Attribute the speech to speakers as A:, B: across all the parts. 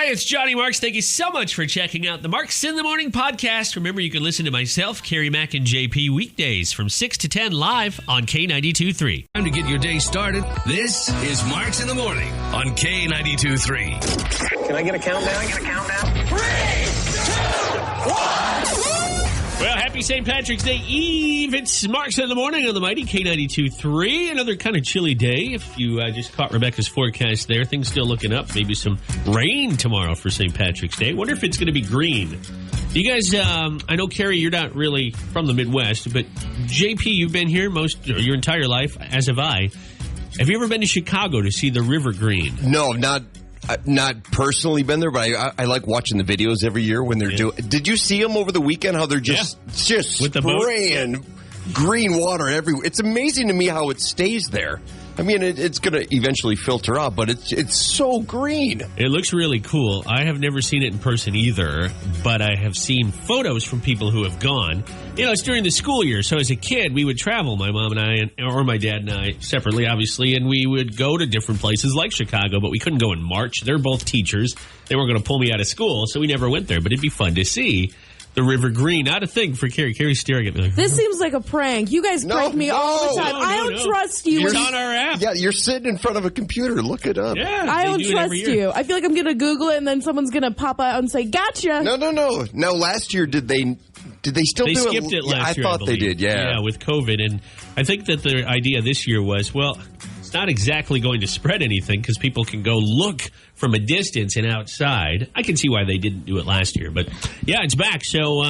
A: Hey, it's Johnny Marks. Thank you so much for checking out the Marks in the Morning podcast. Remember, you can listen to myself, Kerri, Mac, and JP weekdays from 6 to 10 live on K92.3.
B: Time to get your day started. This is Marks in the Morning on K92.3.
C: Can I get a countdown?
A: 3, 2, 1. Well, happy St. Patrick's Day Eve. It's Marks in the Morning on the mighty K92.3. Another kind of chilly day. If you just caught Rebecca's forecast there, things still looking up. Maybe some rain tomorrow for St. Patrick's Day. Wonder if it's going to be green. You guys, I know, Kerri, you're not really from the Midwest, but JP, you've been here your entire life, as have I. Have you ever been to Chicago to see the river green?
D: No, not personally been there, but I like watching the videos every year when they're doing. Did you see them over the weekend? How they're just
A: with the
D: spraying green water everywhere. It's amazing to me how it stays there. I mean, it's going to eventually filter out, but it's so green.
A: It looks really cool. I have never seen it in person either, but I have seen photos from people who have gone. You know, it's during the school year, so as a kid, we would travel, my mom and I, or my dad and I, separately, obviously, and we would go to different places like Chicago, but we couldn't go in March. They're both teachers. They weren't going to pull me out of school, so we never went there, but it'd be fun to see. The river green, not a thing for Kerri. Kerri's staring at me like,
E: this seems like a prank. You guys prank me all the time. I don't trust you.
A: It's on our app.
D: Yeah, you're sitting in front of a computer. Look it up.
A: Yeah,
E: I don't trust you. I feel like I'm going to Google it and then someone's going to pop out and say, gotcha.
D: No. Now, last year, did they still do it?
A: They skipped it last year,
D: I thought they did,
A: Yeah, with COVID. And I think that the idea this year was, well, it's not exactly going to spread anything because people can go look from a distance and outside. I can see why they didn't do it last year. But, yeah, it's back. So,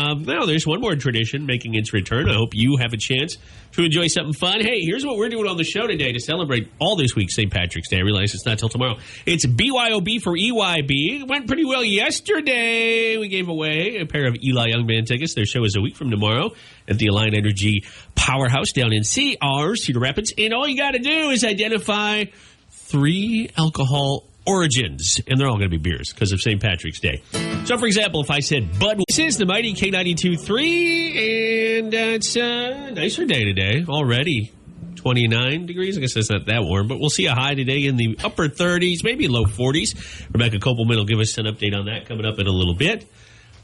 A: there's one more tradition making its return. I hope you have a chance to enjoy something fun. Hey, here's what we're doing on the show today to celebrate all this week, St. Patrick's Day. I realize it's not till tomorrow. It's BYOB for EYB. It went pretty well yesterday. We gave away a pair of Eli Young Band tickets. Their show is a week from tomorrow at the Alliant Energy Powerhouse down in Cedar Rapids. And all you got to do is identify 3 alcohol origins, and they're all going to be beers because of St. Patrick's Day. So, for example, if I said Bud, this is the mighty K92.3, and it's a nicer day today already. 29 degrees. I guess that's not that warm, but we'll see a high today in the upper 30s, maybe low 40s. Rebecca Kopelman will give us an update on that coming up in a little bit.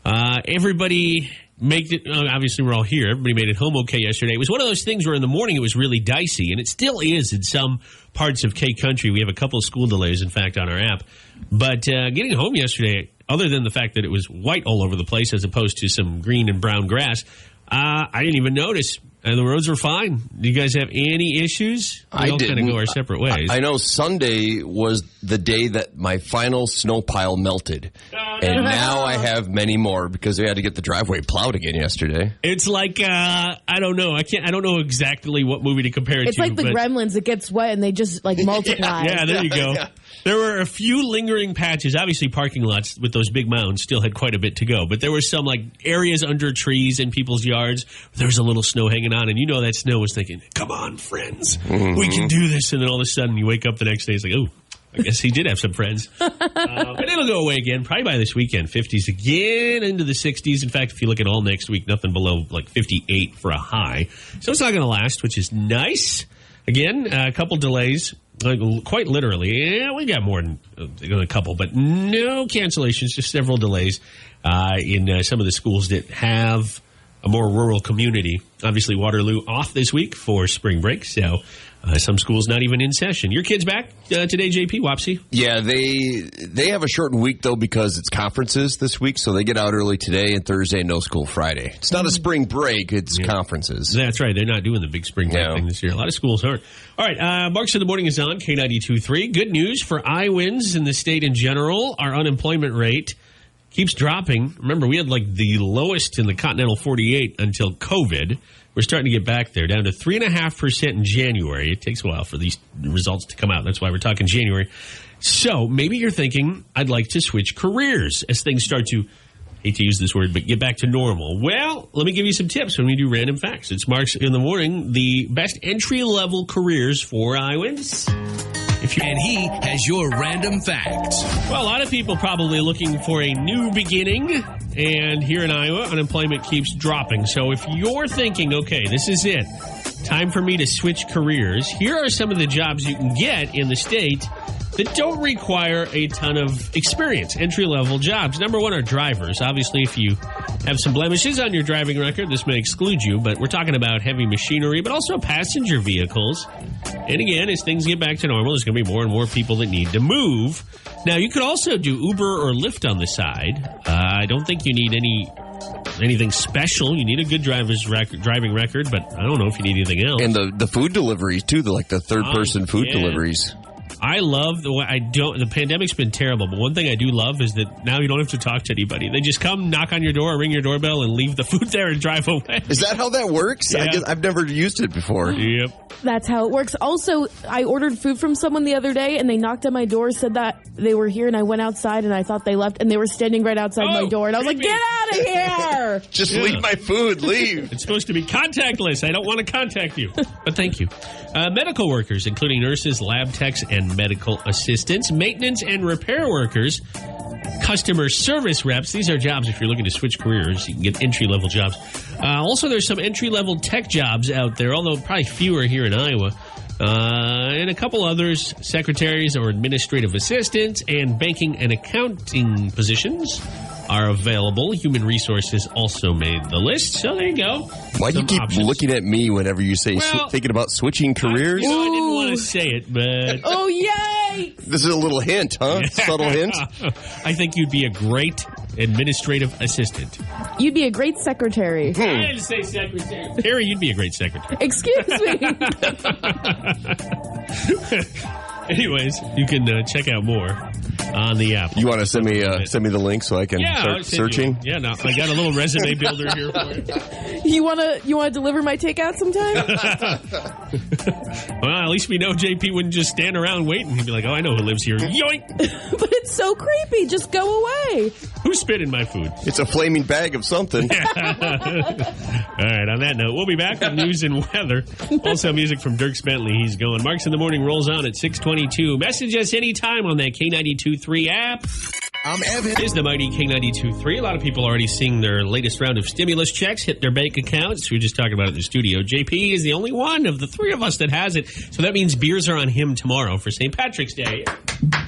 A: Everybody made it, obviously we're all here. Everybody made it home okay yesterday. It was one of those things where in the morning it was really dicey, and it still is in some parts of K Country. We have a couple of school delays, in fact, on our app. But getting home yesterday, other than the fact that it was white all over the place as opposed to some green and brown grass, I didn't even notice. And the roads were fine. Do you guys have any issues? We all kind of go our separate ways.
D: I know Sunday was the day that my final snow pile melted. And now I have many more because they had to get the driveway plowed again yesterday.
A: It's like, I don't know. I don't know exactly what movie to compare it to.
E: It's like the Gremlins. It gets wet and they just multiply.
A: Yeah, there you go. Yeah. There were a few lingering patches. Obviously, parking lots with those big mounds still had quite a bit to go. But there were some like areas under trees in people's yards. There was a little snow hanging on. And you know that snow was thinking, come on, friends. Mm-hmm. We can do this. And then all of a sudden you wake up the next day. It's like, oh, I guess he did have some friends. But it'll go away again, probably by this weekend. 50s again into the 60s. In fact, if you look at all next week, nothing below like 58 for a high. So it's not going to last, which is nice. Again, a couple delays. Quite literally. Yeah, we got more than a couple, but no cancellations, just several delays in some of the schools that have a more rural community. Obviously, Waterloo off this week for spring break, so some schools not even in session. Your kids back today, JP, Wapsie?
D: Yeah, they have a shortened week, though, because it's conferences this week, so they get out early today and Thursday, no school Friday. It's not a spring break, it's conferences.
A: That's right. They're not doing the big spring break thing this year. A lot of schools aren't. All right, Marks of the Morning is on, K92.3. Good news for iWinds in the state in general. Our unemployment rate keeps dropping. Remember, we had like the lowest in the continental 48 until COVID. We're starting to get back there, down to 3.5% in January. It takes a while for these results to come out. That's why we're talking January. So maybe you're thinking, I'd like to switch careers as things start to, hate to use this word, but get back to normal. Well, let me give you some tips when we do Random Facts. It's Marks in the Morning, the best entry-level careers for iWinds.
B: And he has your random facts.
A: Well, a lot of people probably looking for a new beginning. And here in Iowa, unemployment keeps dropping. So if you're thinking, okay, this is it, time for me to switch careers, here are some of the jobs you can get in the state that don't require a ton of experience, entry-level jobs. Number one are drivers. Obviously, if you have some blemishes on your driving record, this may exclude you, but we're talking about heavy machinery, but also passenger vehicles. And again, as things get back to normal, there's going to be more and more people that need to move. Now, you could also do Uber or Lyft on the side. I don't think you need anything special. You need a good driving record, but I don't know if you need anything else.
D: And the food deliveries, too, like the third-person food deliveries.
A: I love the pandemic's been terrible, but one thing I do love is that now you don't have to talk to anybody. They just come, knock on your door, ring your doorbell, and leave the food there and drive away.
D: Is that how that works?
A: Yeah.
D: I guess I've never used it before.
A: Yep.
E: That's how it works. Also, I ordered food from someone the other day, and they knocked on my door, said that they were here, and I went outside, and I thought they left, and they were standing right outside my door, and I was like, get out of here!
D: Just leave my food, leave.
A: It's supposed to be contactless. I don't want to contact you, but thank you. Medical workers, including nurses, lab techs, and medical assistants, maintenance and repair workers, customer service reps. These are jobs if you're looking to switch careers. You can get entry-level jobs. Also, there's some entry-level tech jobs out there, although probably fewer here in Iowa. And a couple others, secretaries or administrative assistants, and banking and accounting positions are available. Human Resources also made the list, so there you go.
D: Why do you keep looking at me whenever you say thinking about switching careers?
A: I didn't want to say it, but...
E: Oh, yay!
D: This is a little hint, huh? Subtle hint?
A: I think you'd be a great administrative assistant.
E: You'd be a great secretary.
A: I didn't say secretary. Kerri, you'd be a great secretary.
E: Excuse me.
A: Anyways, you can check out more on the app.
D: You want to send me the link so I can start searching?
A: I got a little resume builder here for you.
E: You want to deliver my takeout sometime?
A: Well, at least we know JP wouldn't just stand around waiting. He'd be like, oh, I know who lives here. Yoink!
E: But it's so creepy. Just go away.
A: Who spit in my food?
D: It's a flaming bag of something.
A: All right, on that note, we'll be back with news and weather. Also music from Dirk Bentley. He's going. Marks in the Morning rolls on at 6:22. Message us anytime on that K92.3 app.
B: I'm Evan.
A: It is the mighty K92.3. A lot of people already seeing their latest round of stimulus checks hit their bank accounts. We were just talking about it in the studio. JP is the only one of the three of us that has it. So that means beers are on him tomorrow for St. Patrick's Day.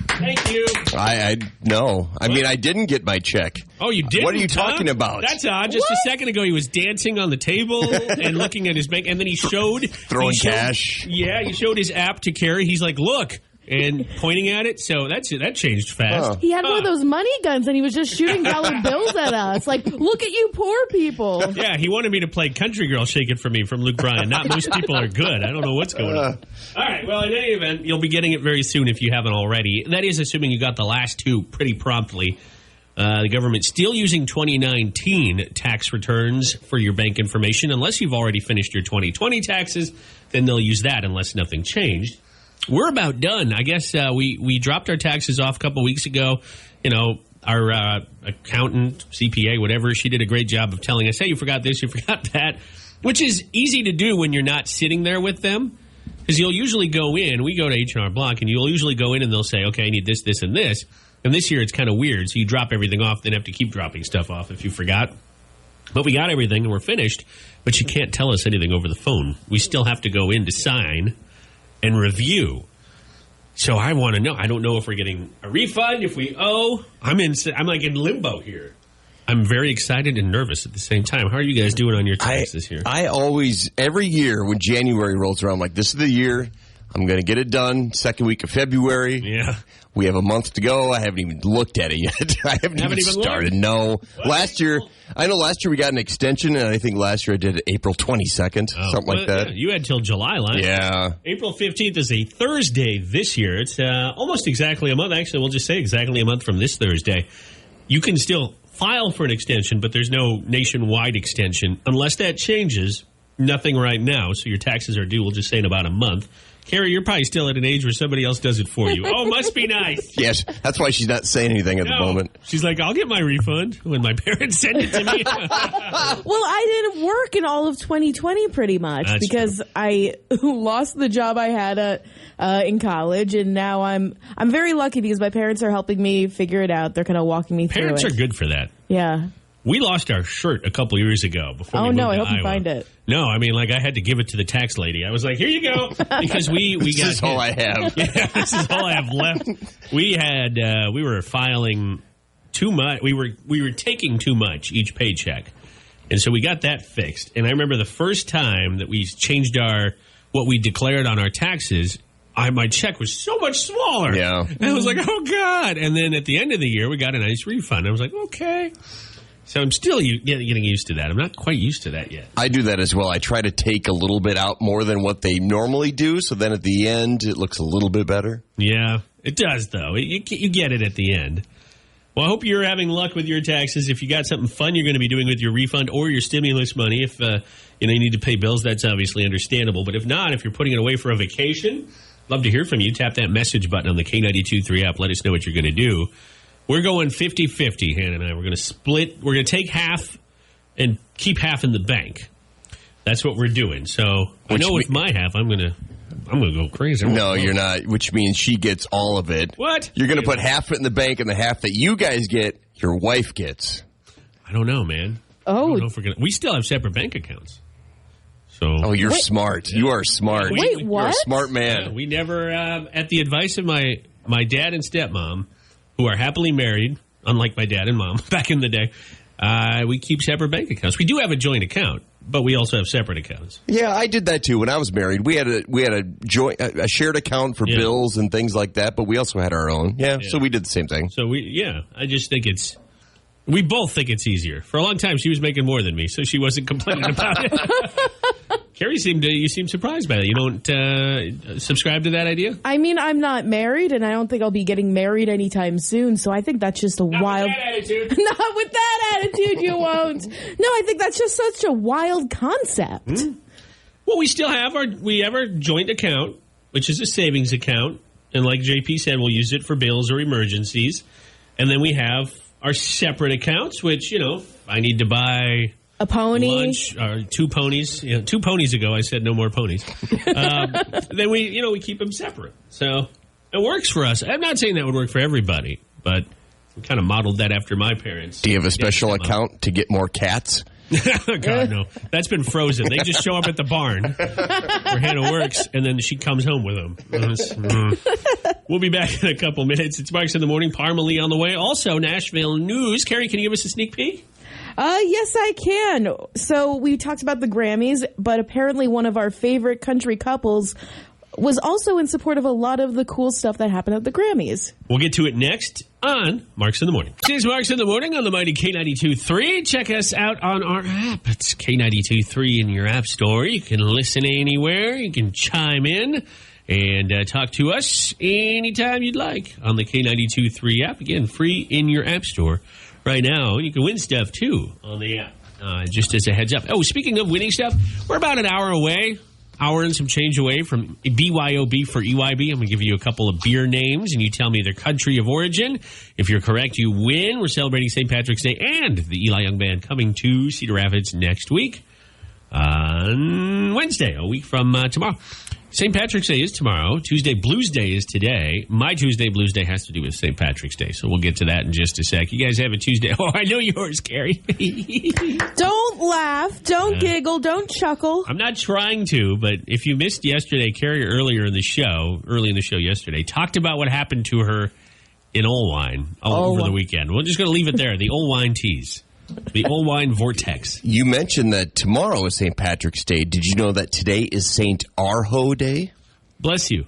A: Thank you.
D: I know. I mean, I didn't get my check.
A: Oh, you didn't?
D: What are you talking about?
A: That's odd. Just a second ago, he was dancing on the table and looking at his bank, and then he showed...
D: cash.
A: Yeah, he showed his app to Kerri. He's like, look... and pointing at it, so that changed fast.
E: He had one of those money guns, and he was just shooting dollar bills at us. Like, look at you poor people.
A: Yeah, he wanted me to play Country Girl Shake It For Me from Luke Bryan. Not most people are good. I don't know what's going on. All right, well, in any event, you'll be getting it very soon if you haven't already. That is assuming you got the last two pretty promptly. The government's still using 2019 tax returns for your bank information. Unless you've already finished your 2020 taxes, then they'll use that unless nothing changed. We're about done. I guess we dropped our taxes off a couple weeks ago. You know, our accountant, CPA, whatever, she did a great job of telling us, hey, you forgot this, you forgot that, which is easy to do when you're not sitting there with them. Because you'll usually go in, we go to H&R Block, and you'll usually go in and they'll say, okay, I need this, this, and this. And this year it's kind of weird. So you drop everything off, then have to keep dropping stuff off if you forgot. But we got everything and we're finished. But you can't tell us anything over the phone. We still have to go in to sign and review. So I want to know. I don't know if we're getting a refund, if we owe. I'm like in limbo here. I'm very excited and nervous at the same time. How are you guys doing on your taxes here?
D: I always, every year when January rolls around, I'm like, this is the year. I'm going to get it done. Second week of February.
A: Yeah.
D: We have a month to go. I haven't even looked at it yet. I haven't even started. Looked? No.
A: Well,
D: last year we got an extension, and I think last year I did it April 22nd, something like that.
A: Yeah, you had till July last year. April 15th is a Thursday this year. It's almost exactly a month. Actually, we'll just say exactly a month from this Thursday. You can still file for an extension, but there's no nationwide extension. Unless that changes, nothing right now. So your taxes are due, we'll just say, in about a month. Kerri, you're probably still at an age where somebody else does it for you. Oh, must be nice.
D: Yes, that's why she's not saying anything at the moment.
A: She's like, I'll get my refund when my parents send it to me.
E: Well, I didn't work in all of 2020 pretty much. That's because true. I lost the job I had in college, and now I'm very lucky because my parents are helping me figure it out. They're kind of walking me through it.
A: Parents are good for that.
E: Yeah.
A: We lost our shirt a couple years ago. Before we moved
E: I
A: to
E: hope you
A: Iowa.
E: find it.
A: No, I mean, like I had to give it to the tax lady. I was like, "Here you go," because we
D: This
A: got
D: is all I have.
A: Yeah, this is all I have left. We were filing too much. We were taking too much each paycheck, and so we got that fixed. And I remember the first time that we changed what we declared on our taxes. My check was so much smaller.
D: Yeah.
A: And I was like, oh, God. And then at the end of the year, we got a nice refund. I was like, okay. So I'm still getting used to that. I'm not quite used to that yet.
D: I do that as well. I try to take a little bit out more than what they normally do, so then at the end, it looks a little bit better.
A: Yeah, it does, though. You get it at the end. Well, I hope you're having luck with your taxes. If you got something fun you're going to be doing with your refund or your stimulus money, if you need to pay bills, that's obviously understandable. But if not, if you're putting it away for a vacation, love to hear from you. Tap that message button on the K92.3 app. Let us know what you're going to do. We're going 50-50, Hannah and I. We're going to split. We're going to take half and keep half in the bank. That's what we're doing. So I know with my half, I'm going to go crazy.
D: No, you're not, which means she gets all of it.
A: What?
D: You're going to put half it in the bank, and the half that you guys get, your wife gets.
A: I don't know, man. I don't know if we're gonna. We still have separate bank accounts. So
D: you're smart. You are smart.
E: Wait, what?
D: You're a smart man.
A: we never, at the advice of my dad and stepmom, who are happily married, unlike my dad and mom back in the day, we keep separate bank accounts. We do have a joint account, but we also have separate accounts.
D: Yeah, I did that too when I was married. We had a shared account for bills and things like that, but we also had our own. Yeah, so we did the same thing.
A: So I just think we both think it's easier. For a long time, she was making more than me, so she wasn't complaining about it. Kerri, you seem surprised by that. You don't subscribe to that idea?
E: I mean, I'm not married, and I don't think I'll be getting married anytime soon, so I think that's just a wild...
A: With that attitude.
E: Not with that attitude, you won't. No, I think that's just such a wild concept.
A: Well, we still have our joint account, which is a savings account, and like JP said, we'll use it for bills or emergencies. And then we have our separate accounts, which, I need to buy...
E: A pony?
A: Lunch, or 2 ponies. 2 ponies ago, I said no more ponies. Then we keep them separate. So it works for us. I'm not saying that would work for everybody, but we kind of modeled that after my parents.
D: Do you have a special account to get more cats?
A: God, no. That's been frozen. They just show up at the barn where Hannah works, and then she comes home with them. We'll be back in a couple minutes. It's Marks in the Morning. Parmalee on the way. Also, Nashville news. Kerri, can you give us a sneak peek?
E: Yes, I can. So we talked about the Grammys, but apparently one of our favorite country couples was also in support of a lot of the cool stuff that happened at the Grammys.
A: We'll get to it next on Marks in the Morning. This is Marks in the Morning on the mighty K92.3. Check us out on our app. It's K92.3 in your app store. You can listen anywhere. You can chime in and talk to us anytime you'd like on the K92.3 app. Again, free in your app store right now. You can win stuff, too, on the app, just as a heads up. Oh, speaking of winning stuff, we're about an hour and some change away from BYOB for EYB. I'm going to give you a couple of beer names, and you tell me their country of origin. If you're correct, you win. We're celebrating St. Patrick's Day and the Eli Young Band coming to Cedar Rapids next week on Wednesday, a week from tomorrow. St. Patrick's Day is tomorrow. Tuesday Blues Day is today. My Tuesday Blues Day has to do with St. Patrick's Day, so we'll get to that in just a sec. You guys have a Tuesday. Oh, I know yours, Kerri.
E: Don't laugh. Don't giggle. Don't chuckle.
A: I'm not trying to, but if you missed yesterday, Kerri early in the show yesterday, talked about what happened to her in Olwine over the weekend. We're just going to leave it there. The Olwine tease. The Olwine vortex.
D: You mentioned that tomorrow is St. Patrick's Day. Did you know that today is St. Arho Day?
A: Bless you.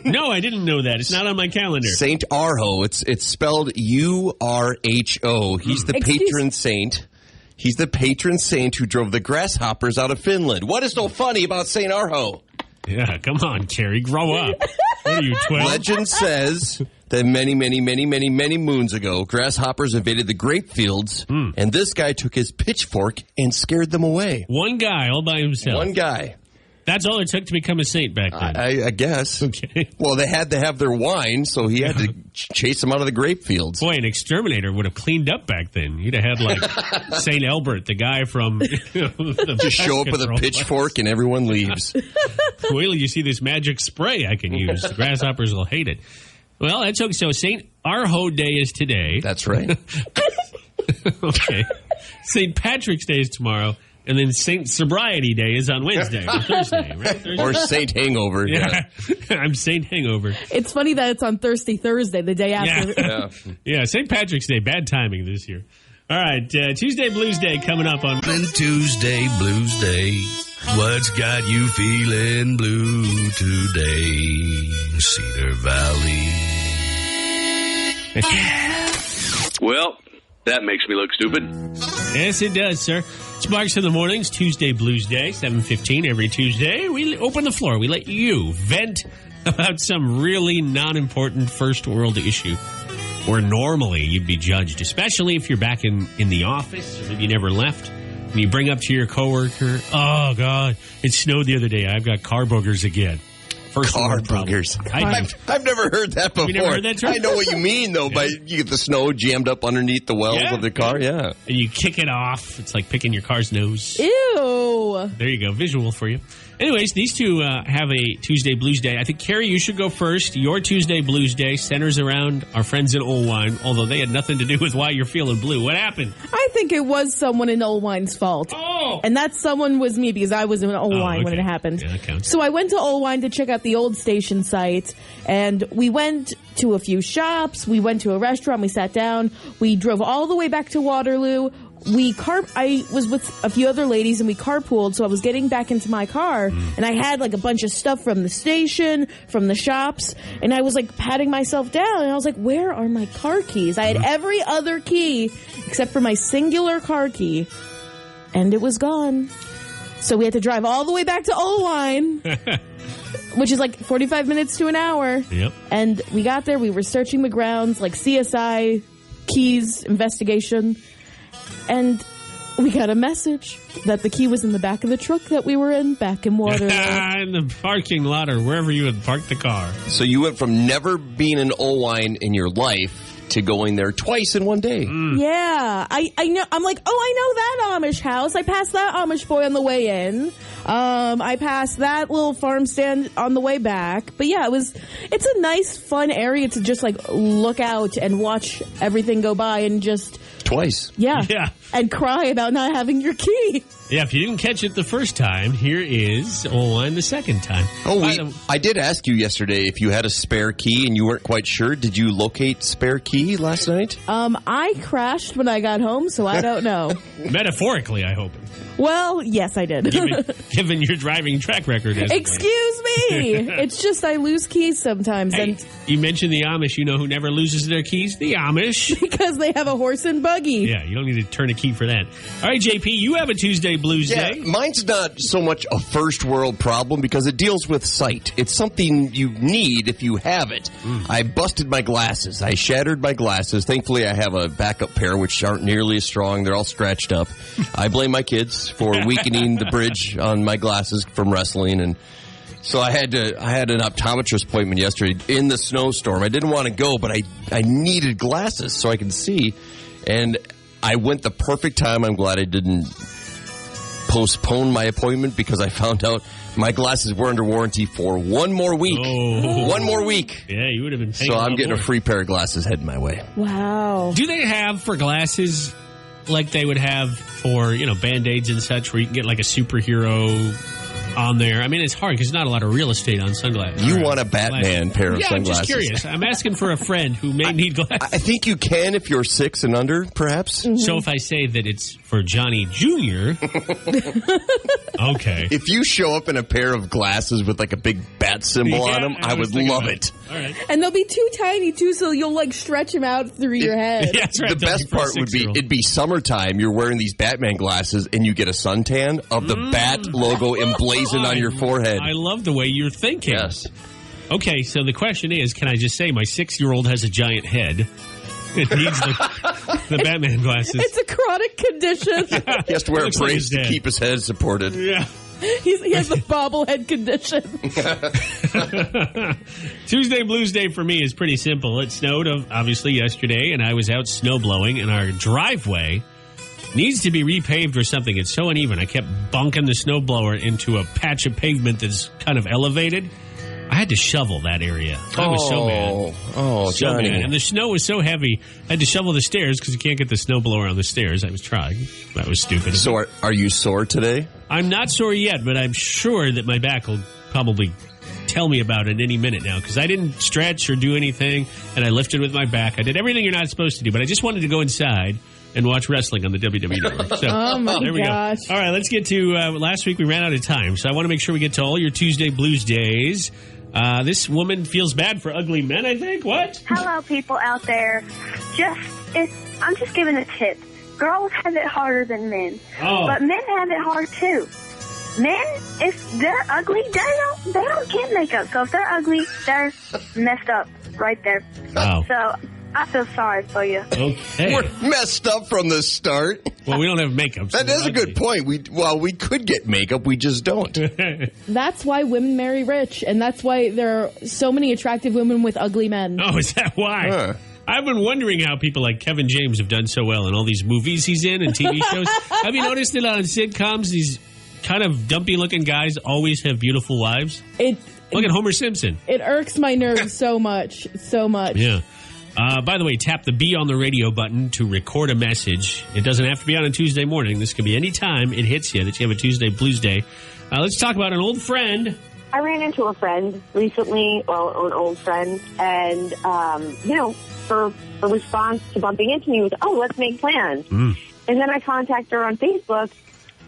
A: No, I didn't know that. It's not on my calendar.
D: St. Arho. It's spelled U-R-H-O. He's the patron saint. He's the patron saint who drove the grasshoppers out of Finland. What is so funny about St. Arho?
A: Yeah, come on, Kerri. Grow up. What are you, 12?
D: Legend says that many moons ago, grasshoppers invaded the grape fields, and this guy took his pitchfork and scared them away.
A: One guy all by himself.
D: One guy.
A: That's all it took to become a saint back then.
D: I guess.
A: Okay.
D: Well, they had to have their wine, so he had to chase them out of the grape fields.
A: Boy, an exterminator would have cleaned up back then. You'd have had, like, St. Albert, the guy from...
D: Just show up with a pitchfork and everyone leaves.
A: Wait till you see this magic spray I can use. The grasshoppers will hate it. Well, that's okay. So St. Arho Day is today.
D: That's right.
A: Okay. St. Patrick's Day is tomorrow, and then St. Sobriety Day is on Wednesday or Thursday, right? Thursday?
D: Or Saint Hangover.
A: Yeah. I'm St. Hangover.
E: It's funny that it's on Thursday, the day after.
A: Yeah, St. Patrick's Day. Bad timing this year. All right, Tuesday Blues Day coming up on
B: Tuesday Blues Day. What's got you feeling blue today? Cedar Valley.
C: Well, that makes me look stupid.
A: Yes, it does, sir. It's Marks in the Mornings, Tuesday Blues Day, 7:15 every Tuesday. We open the floor. We let you vent about some really non-important first world issue where normally you'd be judged, especially if you're back in the office or maybe you never left. And you bring up to your coworker, oh, God, it snowed the other day. I've got car boogers again. First
D: Car boogers. I've never heard that before.
A: You never heard that term?
D: I know what you mean, though. But you get the snow jammed up underneath the wells of the car. Yeah.
A: And you kick it off. It's like picking your car's nose.
E: Ew.
A: There you go. Visual for you. Anyways, these two have a Tuesday Blues Day. I think, Kerri, you should go first. Your Tuesday Blues Day centers around our friends in Old Wine, although they had nothing to do with why you're feeling blue. What happened?
E: I think it was someone in Old Wine's fault.
A: Oh!
E: And that someone was me because I was in Old Wine when it happened.
A: Yeah, that counts.
E: So I went to Old Wine to check out the old station site, and we went to a few shops. We went to a restaurant. We sat down. We drove all the way back to Waterloo. I was with a few other ladies and we carpooled, so I was getting back into my car and I had like a bunch of stuff from the station, from the shops, and I was like patting myself down and I was like, where are my car keys? I had every other key except for my singular car key, and it was gone. So we had to drive all the way back to Old Wine, which is like 45 minutes to an hour.
A: Yep.
E: And we got there, we were searching the grounds, like CSI, keys, investigation. And we got a message that the key was in the back of the truck that we were in back in Waterloo.
A: In the parking lot or wherever you had parked the car.
D: So you went from never being in Old Wine in your life to going there twice in one day.
E: Yeah. I know. I'm like, oh, I know that Amish house. I passed that Amish boy on the way in. I passed that little farm stand on the way back. But yeah, it's a nice, fun area to just like look out and watch everything go by and just...
D: Twice.
A: Yeah.
E: And cry about not having your key.
A: Yeah, if you didn't catch it the first time, here is Old Wine the second time.
D: Oh, I did ask you yesterday if you had a spare key and you weren't quite sure. Did you locate spare key last night?
E: I crashed when I got home, so I don't know.
A: Metaphorically, I hope.
E: Well, yes, I did.
A: Given your driving track record.
E: Excuse me. It's just I lose keys sometimes.
A: Hey,
E: and
A: you mentioned the Amish. You know who never loses their keys? The Amish.
E: Because they have a horse and buggy.
A: Yeah, you don't need to turn a key for that. All right, JP, you have a Tuesday Blues Day.
D: Mine's not so much a first world problem because it deals with sight. It's something you need if you have it. I busted my glasses. I shattered my glasses. Thankfully, I have a backup pair, which aren't nearly as strong. They're all scratched up. I blame my kids for weakening the bridge on my glasses from wrestling, and so I had an optometrist appointment yesterday in the snowstorm. I didn't want to go, but I needed glasses so I could see, and I went the perfect time. I'm glad I didn't postpone my appointment because I found out my glasses were under warranty for one more week.
A: Oh.
D: One more week.
A: Yeah, you would have been paying
D: So I'm getting a free pair of glasses heading my way.
E: Wow.
A: Do they have for glasses like they would have for, Band-Aids and such, where you can get like a superhero on there? I mean, it's hard because there's not a lot of real estate on sunglasses.
D: You want a Batman pair of sunglasses.
A: Yeah, I'm just curious. I'm asking for a friend who may need glasses.
D: I think you can if you're 6 and under, perhaps.
E: Mm-hmm.
A: So if I say that it's for Johnny Jr., okay.
D: If you show up in a pair of glasses with like a big bat symbol on them, I would love it.
A: All right.
E: And they'll be too tiny, too, so you'll like stretch them out through your head.
A: Yeah, that's right.
D: The best part would be, it'd be summertime, you're wearing these Batman glasses, and you get a suntan of the Bat logo emblazoned on your forehead.
A: I love the way you're thinking.
D: Yes.
A: Okay, so the question is, can I just say my 6-year-old has a giant head? It needs the Batman glasses.
E: It's a chronic condition.
D: He has to wear a brace to keep his head supported.
A: Yeah.
E: He has the bobblehead condition.
A: Tuesday Blues Day for me is pretty simple. It snowed, obviously, yesterday, and I was out snow blowing, and our driveway needs to be repaved or something. It's so uneven. I kept bunking the snowblower into a patch of pavement that's kind of elevated. I had to shovel that area. I was so mad.
D: Oh,
A: So
D: Johnny.
A: mad. And the snow was so heavy, I had to shovel the stairs because you can't get the snow blower on the stairs. I was trying. That was stupid.
D: So are you sore today?
A: I'm not sore yet, but I'm sure that my back will probably tell me about it any minute now because I didn't stretch or do anything, and I lifted with my back. I did everything you're not supposed to do, but I just wanted to go inside and watch wrestling on the WWE Network. So,
E: Oh, my
A: there we
E: gosh.
A: go. All right, let's get to last week we ran out of time, so I want to make sure we get to all your Tuesday Blues days. This woman feels bad for ugly men, I think. What?
F: Hello, people out there. I'm just giving a tip. Girls have it harder than men, but men have it hard too. Men, if they're ugly, they don't get makeup. So if they're ugly, they're messed up right there.
A: Wow.
F: So I feel sorry for you.
A: Okay.
D: We're messed up from the start.
A: Well, we don't have makeup. So
D: That is a good point. We could get makeup, we just don't.
E: That's why women marry rich, and that's why there are so many attractive women with ugly men.
A: Oh, is that why?
D: Huh.
A: I've been wondering how people like Kevin James have done so well in all these movies he's in and TV shows. Have you noticed that on sitcoms, these kind of dumpy-looking guys always have beautiful wives? Look at Homer Simpson.
E: It irks my nerves so much.
A: Yeah. By the way, tap the Be on the Radio button to record a message. It doesn't have to be on a Tuesday morning. This could be any time it hits you that you have a Tuesday Blues Day. Let's talk about an old friend.
G: I ran into a friend recently, an old friend, and, her response to bumping into me was, let's make plans. And then I contacted her on Facebook,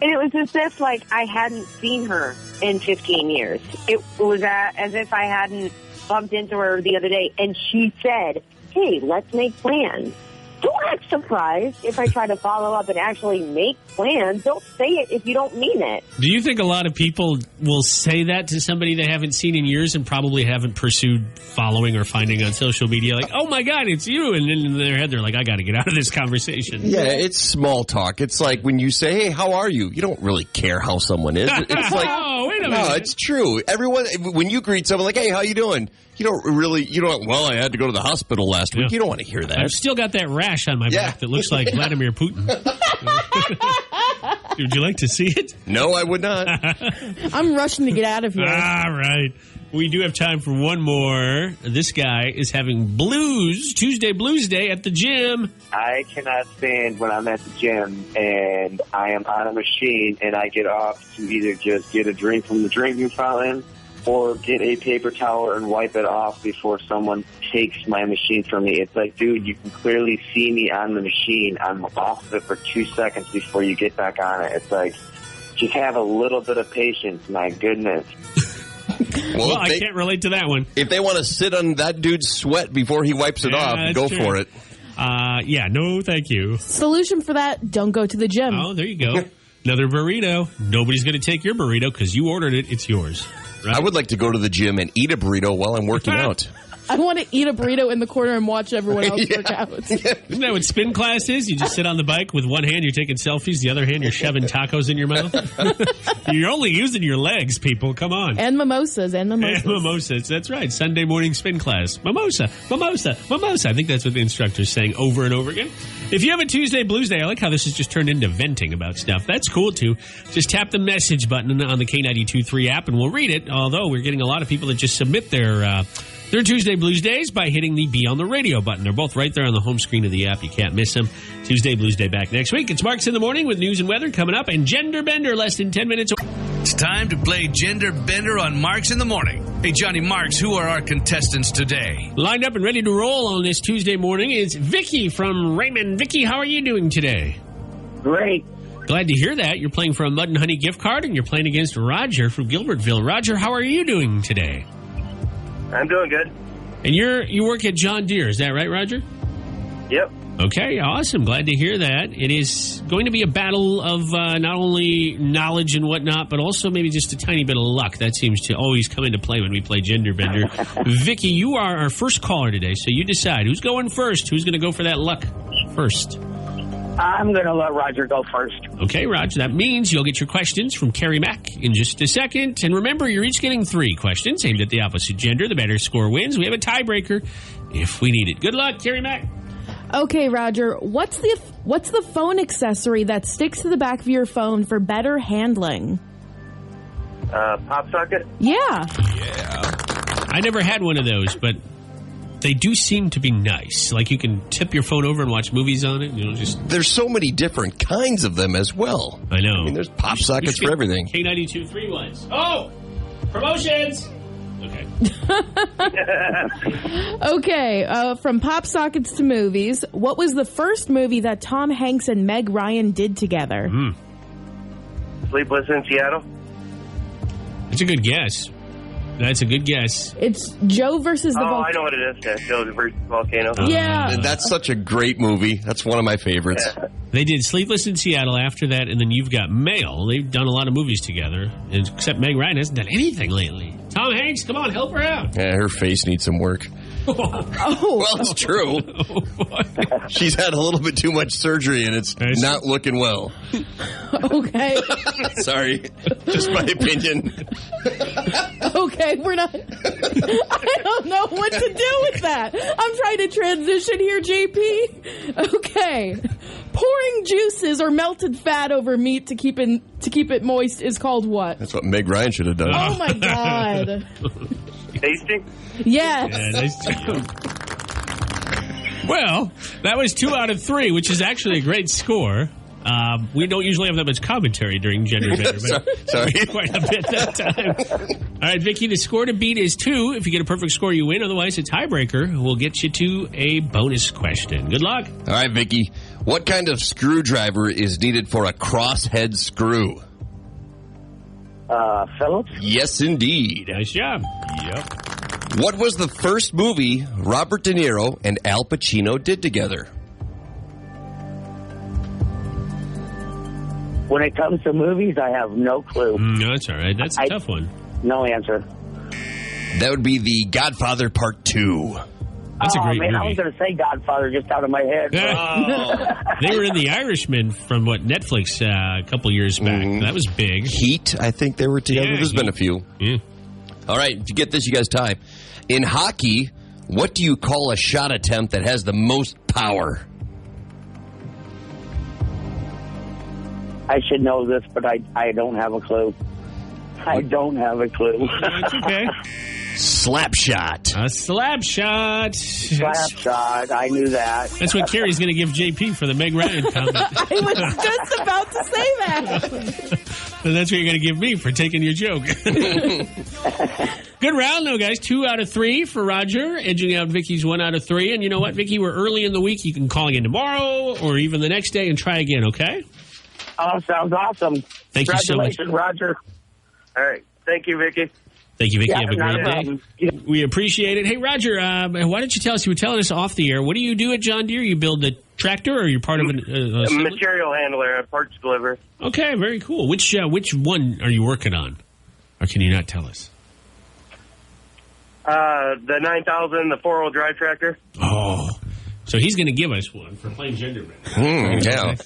G: and it was as if, I hadn't seen her in 15 years. It was as if I hadn't bumped into her the other day, and she said, hey, let's make plans. Don't act surprised if I try to follow up and actually make plans. Don't say it if you don't mean it.
A: Do you think a lot of people will say that to somebody they haven't seen in years and probably haven't pursued following or finding on social media? Like, oh, my God, it's you. And then in their head, they're like, I got to get out of this conversation.
D: Yeah, it's small talk. It's like when you say, hey, how are you? You don't really care how someone is. It's like,
A: oh, wait a
D: no,
A: minute.
D: it's true. Everyone, when you greet someone like, hey, how you doing? Well, I had to go to the hospital last week.
A: Yeah.
D: You don't want to hear that.
A: I've still got that rash on my back that looks like Vladimir Putin. Would you like to see it?
D: No, I would not.
E: I'm rushing to get out of here.
A: All right. We do have time for one more. This guy is having Tuesday Blues Day at the gym.
H: I cannot stand when I'm at the gym and I am on a machine and I get off to either just get a drink from the drinking fountain or get a paper towel and wipe it off before someone takes my machine from me. It's like, dude, you can clearly see me on the machine. I'm off of it for 2 seconds before you get back on it. It's like, just have a little bit of patience, my goodness.
A: Well, I can't relate to that one.
D: If they want to sit on that dude's sweat before he wipes it off, go for it.
A: No, thank you.
E: Solution for that, don't go to the gym.
A: Oh, there you go. Another burrito. Nobody's going to take your burrito because you ordered it. It's yours. Right?
D: I would like to go to the gym and eat a burrito while I'm working out.
E: I want to eat a burrito in the corner and watch everyone else work out.
A: Isn't that what spin class is? You just sit on the bike with one hand, you're taking selfies, the other hand, you're shoving tacos in your mouth. You're only using your legs, people. Come on.
E: And mimosas.
A: And mimosas. That's right. Sunday morning spin class. Mimosa, mimosa, mimosa. I think that's what the instructor's saying over and over again. If you have a Tuesday Blues Day, I like how this has just turned into venting about stuff. That's cool, too. Just tap the message button on the K92.3 app, and we'll read it, although we're getting a lot of people that just submit their Tuesday Blues Days by hitting the Be on the Radio button. They're both right there on the home screen of the app. You can't miss them. Tuesday Blues Day back next week. It's Marks in the Morning with news and weather coming up, and Gender Bender less than 10 minutes.
B: It's time to play Gender Bender on Marks in the Morning. Hey, Johnny Marks, who are our contestants today?
A: Lined up and ready to roll on this Tuesday morning is Vicky from Raymond. Vicky, how are you doing today?
H: Great.
A: Glad to hear that. You're playing for a Mud and Honey gift card, and you're playing against Roger from Gilbertville. Roger, how are you doing today?
H: I'm doing good.
A: And you work at John Deere, is that right, Roger?
H: Yep.
A: Okay, awesome. Glad to hear that. It is going to be a battle of not only knowledge and whatnot, but also maybe just a tiny bit of luck. That seems to always come into play when we play Gender Bender. Vicky, you are our first caller today, so you decide. Who's going first? Who's going to go for that luck first?
H: I'm going to let Roger go first.
A: Okay, Roger. That means you'll get your questions from Kerri Mack in just a second. And remember, you're each getting 3 questions aimed at the opposite gender. The better score wins. We have a tiebreaker if we need it. Good luck, Kerri Mack.
E: Okay, Roger. What's the phone accessory that sticks to the back of your phone for better handling?
H: Pop socket?
E: Yeah.
A: I never had one of those, but they do seem to be nice. Like you can tip your phone over and watch movies on it.
D: There's so many different kinds of them as well.
A: I know.
D: I mean, there's pop sockets for everything.
A: K92 3-1s. Oh! Promotions! Okay.
E: Okay, from pop sockets to movies, what was the first movie that Tom Hanks and Meg Ryan did together?
H: Sleepless in Seattle.
A: That's a good guess. That's a good guess.
E: It's Joe versus the Volcano.
H: I know what it is. Yeah, Joe versus Volcano.
E: Yeah.
D: That's such a great movie. That's one of my favorites.
H: Yeah.
A: They did Sleepless in Seattle after that, and then You've Got Mail. They've done a lot of movies together, except Meg Ryan hasn't done anything lately. Tom Hanks, come on, help her out.
D: Yeah, her face needs some work. Well, it's true. She's had a little bit too much surgery, and it's not looking well.
E: Okay.
D: Sorry. Just my opinion.
E: Okay, we're not... I don't know what to do with that. I'm trying to transition here, JP. Okay. Pouring juices or melted fat over meat to keep it moist is called what?
D: That's what Meg Ryan should have done.
E: Oh, my God.
H: Tasting?
E: Yes.
A: Yeah, nice to you. Well, that was 2 out of 3, which is actually a great score. We don't usually have that much commentary during Gender Bender, but
D: Sorry.
A: quite a bit that time. All right, Vicky, the score to beat is 2. If you get a perfect score, you win. Otherwise, a tiebreaker will get you to a bonus question. Good luck.
D: All right, Vicky. What kind of screwdriver is needed for a crosshead screw?
H: Phillips?
D: Yes, indeed.
A: Nice job. Yep.
D: What was the first movie Robert De Niro and Al Pacino did together?
I: When it comes to movies, I have no clue.
A: No, that's all right. That's a tough one.
I: No answer.
D: That would be The Godfather Part 2.
A: That's a great movie.
I: I was going to say Godfather just out of my head.
A: They were in The Irishman from, Netflix a couple years back. Mm-hmm. That was big.
D: Heat, I think they were together.
A: Yeah,
D: There's been a few.
A: Yeah.
D: All right, if you get this, you guys tie. In hockey, what do you call a shot attempt that has the most power?
I: I should know this, but I don't have a clue. I don't have a clue.
A: That's okay.
D: Slap shot.
A: A slap shot.
I: Slap shot. I knew that.
A: That's what Kerri's going to give JP for the Meg Ryan comment.
E: I was just about to say that.
A: And that's what you're going to give me for taking your joke. Good round, though, guys. 2 out of 3 for Roger, edging out Vicky's 1 out of 3. And you know what, Vicky? We're early in the week. You can call again tomorrow or even the next day and try again, okay?
I: Oh, sounds awesome.
A: Thank you so much.
I: Congratulations, Roger.
H: All right. Thank you, Vicky.
A: Thank you, Vicky.
I: Yeah,
A: have a great day.
I: Yeah.
A: We appreciate it. Hey, Roger, why don't you tell us? You were telling us off the air. What do you do at John Deere? You build the tractor, or you're part of an
H: a material handler, a parts deliverer.
A: Okay, very cool. Which one are you working on, or can you not tell us?
H: The 9000, the 4-wheel drive tractor.
A: Oh, so he's going to give us one for playing Gender Bender.
D: Yeah.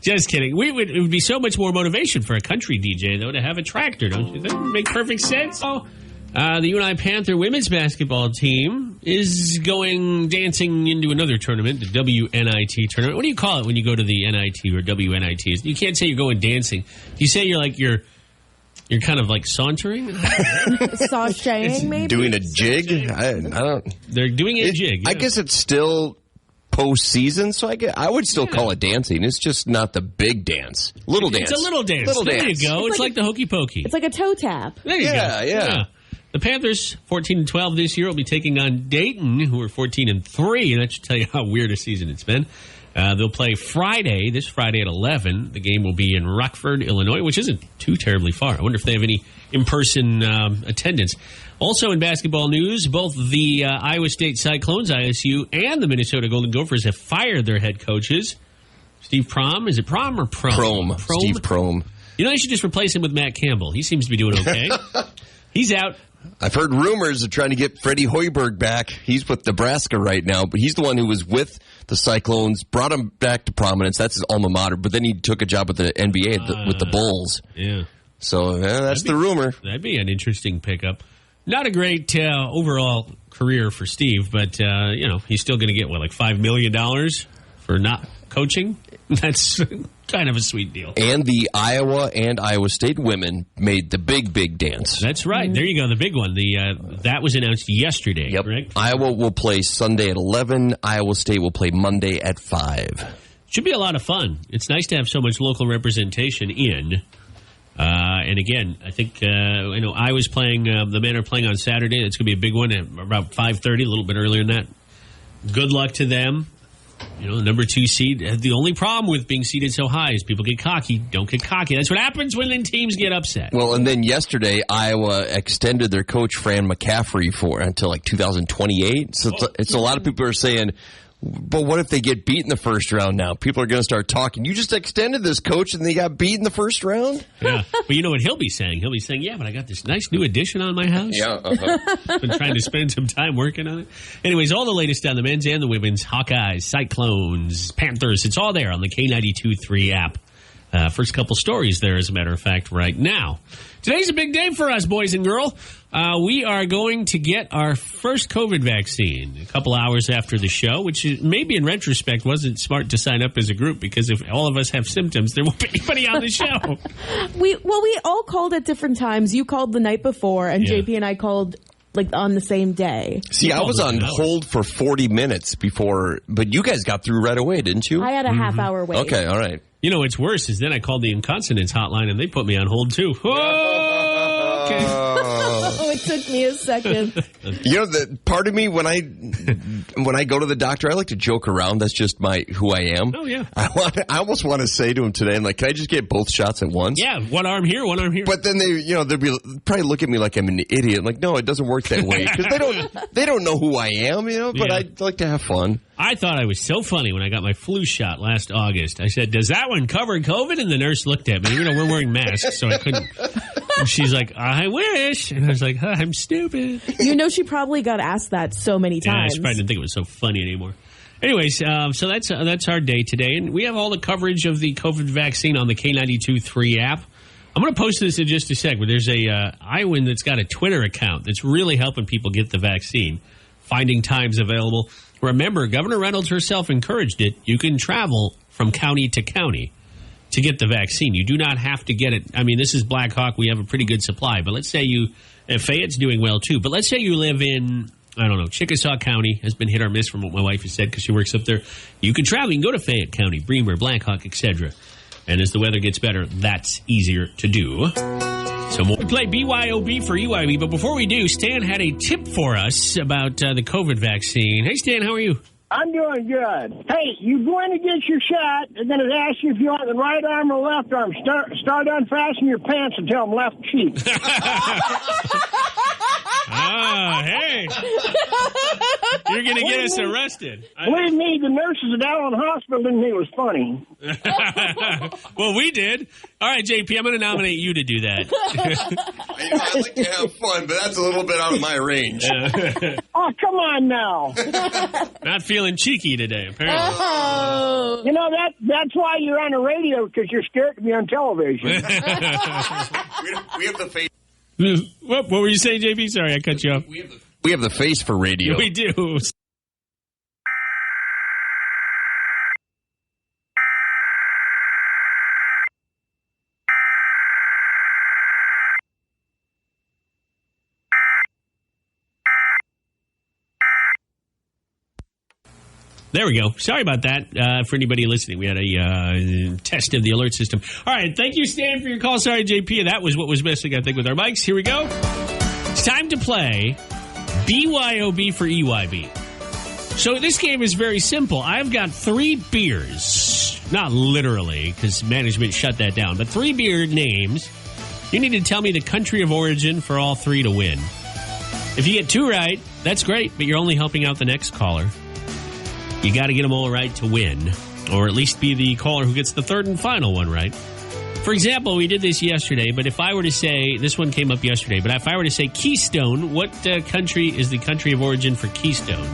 A: Just kidding. It would be so much more motivation for a country DJ, though, to have a tractor, don't you think? It would make perfect sense. Oh, the UNI Panther women's basketball team is going dancing into another tournament, the WNIT tournament. What do you call it when you go to the NIT or WNIT? You can't say you're going dancing. You say you're kind of like sauntering?
E: Sashaying, maybe?
D: Doing a jig? I don't...
A: They're doing a jig. Yeah.
D: I guess it's still postseason, so I would still call it dancing. It's just not the big dance. Little dance.
A: It's a little dance.
D: Little
A: there
D: dance.
A: You go. It's like the hokey pokey.
E: It's like a toe tap.
A: There you go.
D: Yeah.
A: The Panthers, 14-12 this year, will be taking on Dayton, who are 14-3, and that should tell you how weird a season it's been. They'll play this Friday at 11. The game will be in Rockford, Illinois, which isn't too terribly far. I wonder if they have any in-person attendance. Also in basketball news, both the Iowa State Cyclones, ISU, and the Minnesota Golden Gophers have fired their head coaches. Steve Prohm. Is it Prohm or Prohm?
D: Steve Prohm.
A: You know, they should just replace him with Matt Campbell. He seems to be doing okay. He's out.
D: I've heard rumors of trying to get Freddie Hoiberg back. He's with Nebraska right now, but he's the one who was with the Cyclones, brought him back to prominence. That's his alma mater. But then he took a job with the NBA with the Bulls.
A: Yeah.
D: So that's the rumor.
A: That'd be an interesting pickup. Not a great overall career for Steve, but he's still going to get like $5 million for not coaching. That's kind of a sweet deal.
D: And the Iowa and Iowa State women made the big dance.
A: That's right. There you go, the big one. That was announced yesterday, correct?
D: Iowa will play Sunday at 11. Iowa State will play Monday at 5.
A: Should be a lot of fun. It's nice to have so much local representation in. And again, I think Iowa's playing. The men are playing on Saturday. It's going to be a big one at about 5:30, a little bit earlier than that. Good luck to them. The number 2 seed. The only problem with being seeded so high is people get cocky. Don't get cocky. That's what happens when teams get upset.
D: Well, and then yesterday, Iowa extended their coach, Fran McCaffrey, until like 2028. So it's a lot of people are saying, but what if they get beat in the first round now? People are going to start talking. You just extended this coach and they got beat in the first round?
A: Yeah. But you know what he'll be saying? He'll be saying, yeah, but I got this nice new addition on my house.
D: Yeah.
A: Been trying to spend some time working on it. Anyways, all the latest on the men's and the women's, Hawkeyes, Cyclones, Panthers. It's all there on the K92.3 app. First couple stories there, as a matter of fact, right now. Today's a big day for us, boys and girls. We are going to get our first COVID vaccine a couple hours after the show, which maybe in retrospect wasn't smart to sign up as a group, because if all of us have symptoms, there won't be anybody on the show.
E: We all called at different times. You called the night before, and JP and I called on the same day.
D: See, I was on hold for 40 minutes before, but you guys got through right away, didn't you?
E: I had a half-hour wait.
D: Okay, all right.
A: You know what's worse is then I called the incontinence hotline and they put me on hold too. Oh, okay.
E: Oh, it took me a second.
D: The part of me when I go to the doctor, I like to joke around. That's just who I am.
A: Oh yeah.
D: I almost want to say to him today, I'm like, can I just get both shots at once?
A: Yeah, one arm here, one arm here.
D: But then they'll probably look at me like I'm an idiot. Like, no, it doesn't work that way, because they don't know who I am. But I like to have fun.
A: I thought I was so funny when I got my flu shot last August. I said, does that one cover COVID? And the nurse looked at me. We're wearing masks, so I couldn't. And she's like, I wish. And I was like, I'm stupid.
E: She probably got asked that so many times.
A: Yeah, she probably didn't think it was so funny anymore. Anyways, so that's our day today. And we have all the coverage of the COVID vaccine on the K92.3 app. I'm going to post this in just a sec, but there's a Iowan that's got a Twitter account that's really helping people get the vaccine, finding times available. Remember, Governor Reynolds herself encouraged it. You can travel from county to county to get the vaccine. You do not have to get it. I mean, this is Black Hawk. We have a pretty good supply. But let's say Fayette's doing well, too. But let's say you live in, I don't know, Chickasaw County has been hit or miss from what my wife has said because she works up there. You can travel. You can go to Fayette County, Bremer, Black Hawk, etc. And as the weather gets better, that's easier to do. So we'll play BYOB for EYB, but before we do, Stan had a tip for us about the COVID vaccine. Hey, Stan, how are you?
J: I'm doing good. Hey, you're going to get your shot. They're going to ask you if you want the right arm or left arm. Start unfastening your pants and tell them left cheek.
A: Hey. You're going to get us arrested.
J: Believe me, the nurses at Allen Hospital didn't think it was funny.
A: Well, we did. All right, JP, I'm going to nominate you to do that.
D: I like to have fun, but that's a little bit out of my range.
J: Oh, come on now.
A: Not feeling cheeky today, apparently.
E: Oh.
J: That's why you're on the radio, because you're scared to be on television.
D: We have the face.
A: What were you saying, JP? Sorry, I cut you off.
D: We have the face for radio.
A: We do. There we go. Sorry about that for anybody listening. We had a test of the alert system. All right. Thank you, Stan, for your call. Sorry, JP. That was what was missing, I think, with our mics. Here we go. It's time to play BYOB for EYB. So this game is very simple. I've got 3 beers. Not literally, because management shut that down. But 3 beer names. You need to tell me the country of origin for all 3 to win. If you get 2 right, that's great. But you're only helping out the next caller. You got to get them all right to win, or at least be the caller who gets the 3rd and final one right. For example, we did this yesterday, but if I were to say, this one came up yesterday, but if I were to say Keystone, what country is the country of origin for Keystone?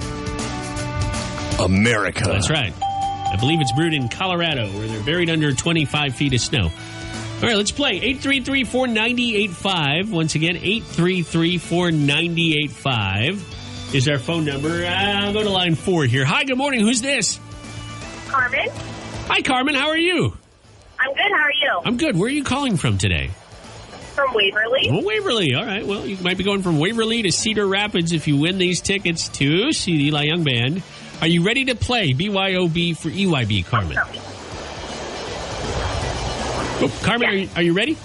D: America.
A: That's right. I believe it's brewed in Colorado, where they're buried under 25 feet of snow. All right, let's play. 833-490-85. Once again, 833-490-85. Is our phone number. I'll go to line 4 here. Hi, good morning. Who's this?
F: Carmen.
A: Hi, Carmen. How are you?
K: I'm good. How are you?
A: I'm good. Where are you calling from today?
K: From Waverly.
A: Oh, Waverly. All right. Well, you might be going from Waverly to Cedar Rapids if you win these tickets to see the Eli Young Band. Are you ready to play BYOB for EYB, Carmen? Oh, Carmen,
K: yes.
A: are you ready?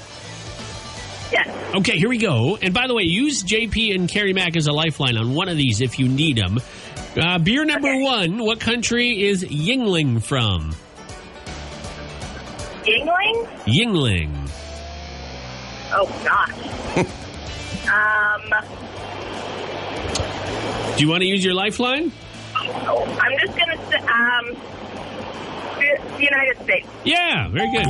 K: Yes.
A: Okay, here we go. And by the way, use JP and Kerri Mack as a lifeline on one of these if you need them. Beer number one, what country is Yingling from?
K: Yingling?
A: Yingling.
K: Oh, gosh.
A: Do you want to use your lifeline?
K: I'm just going to say, the United States.
A: Yeah, very good.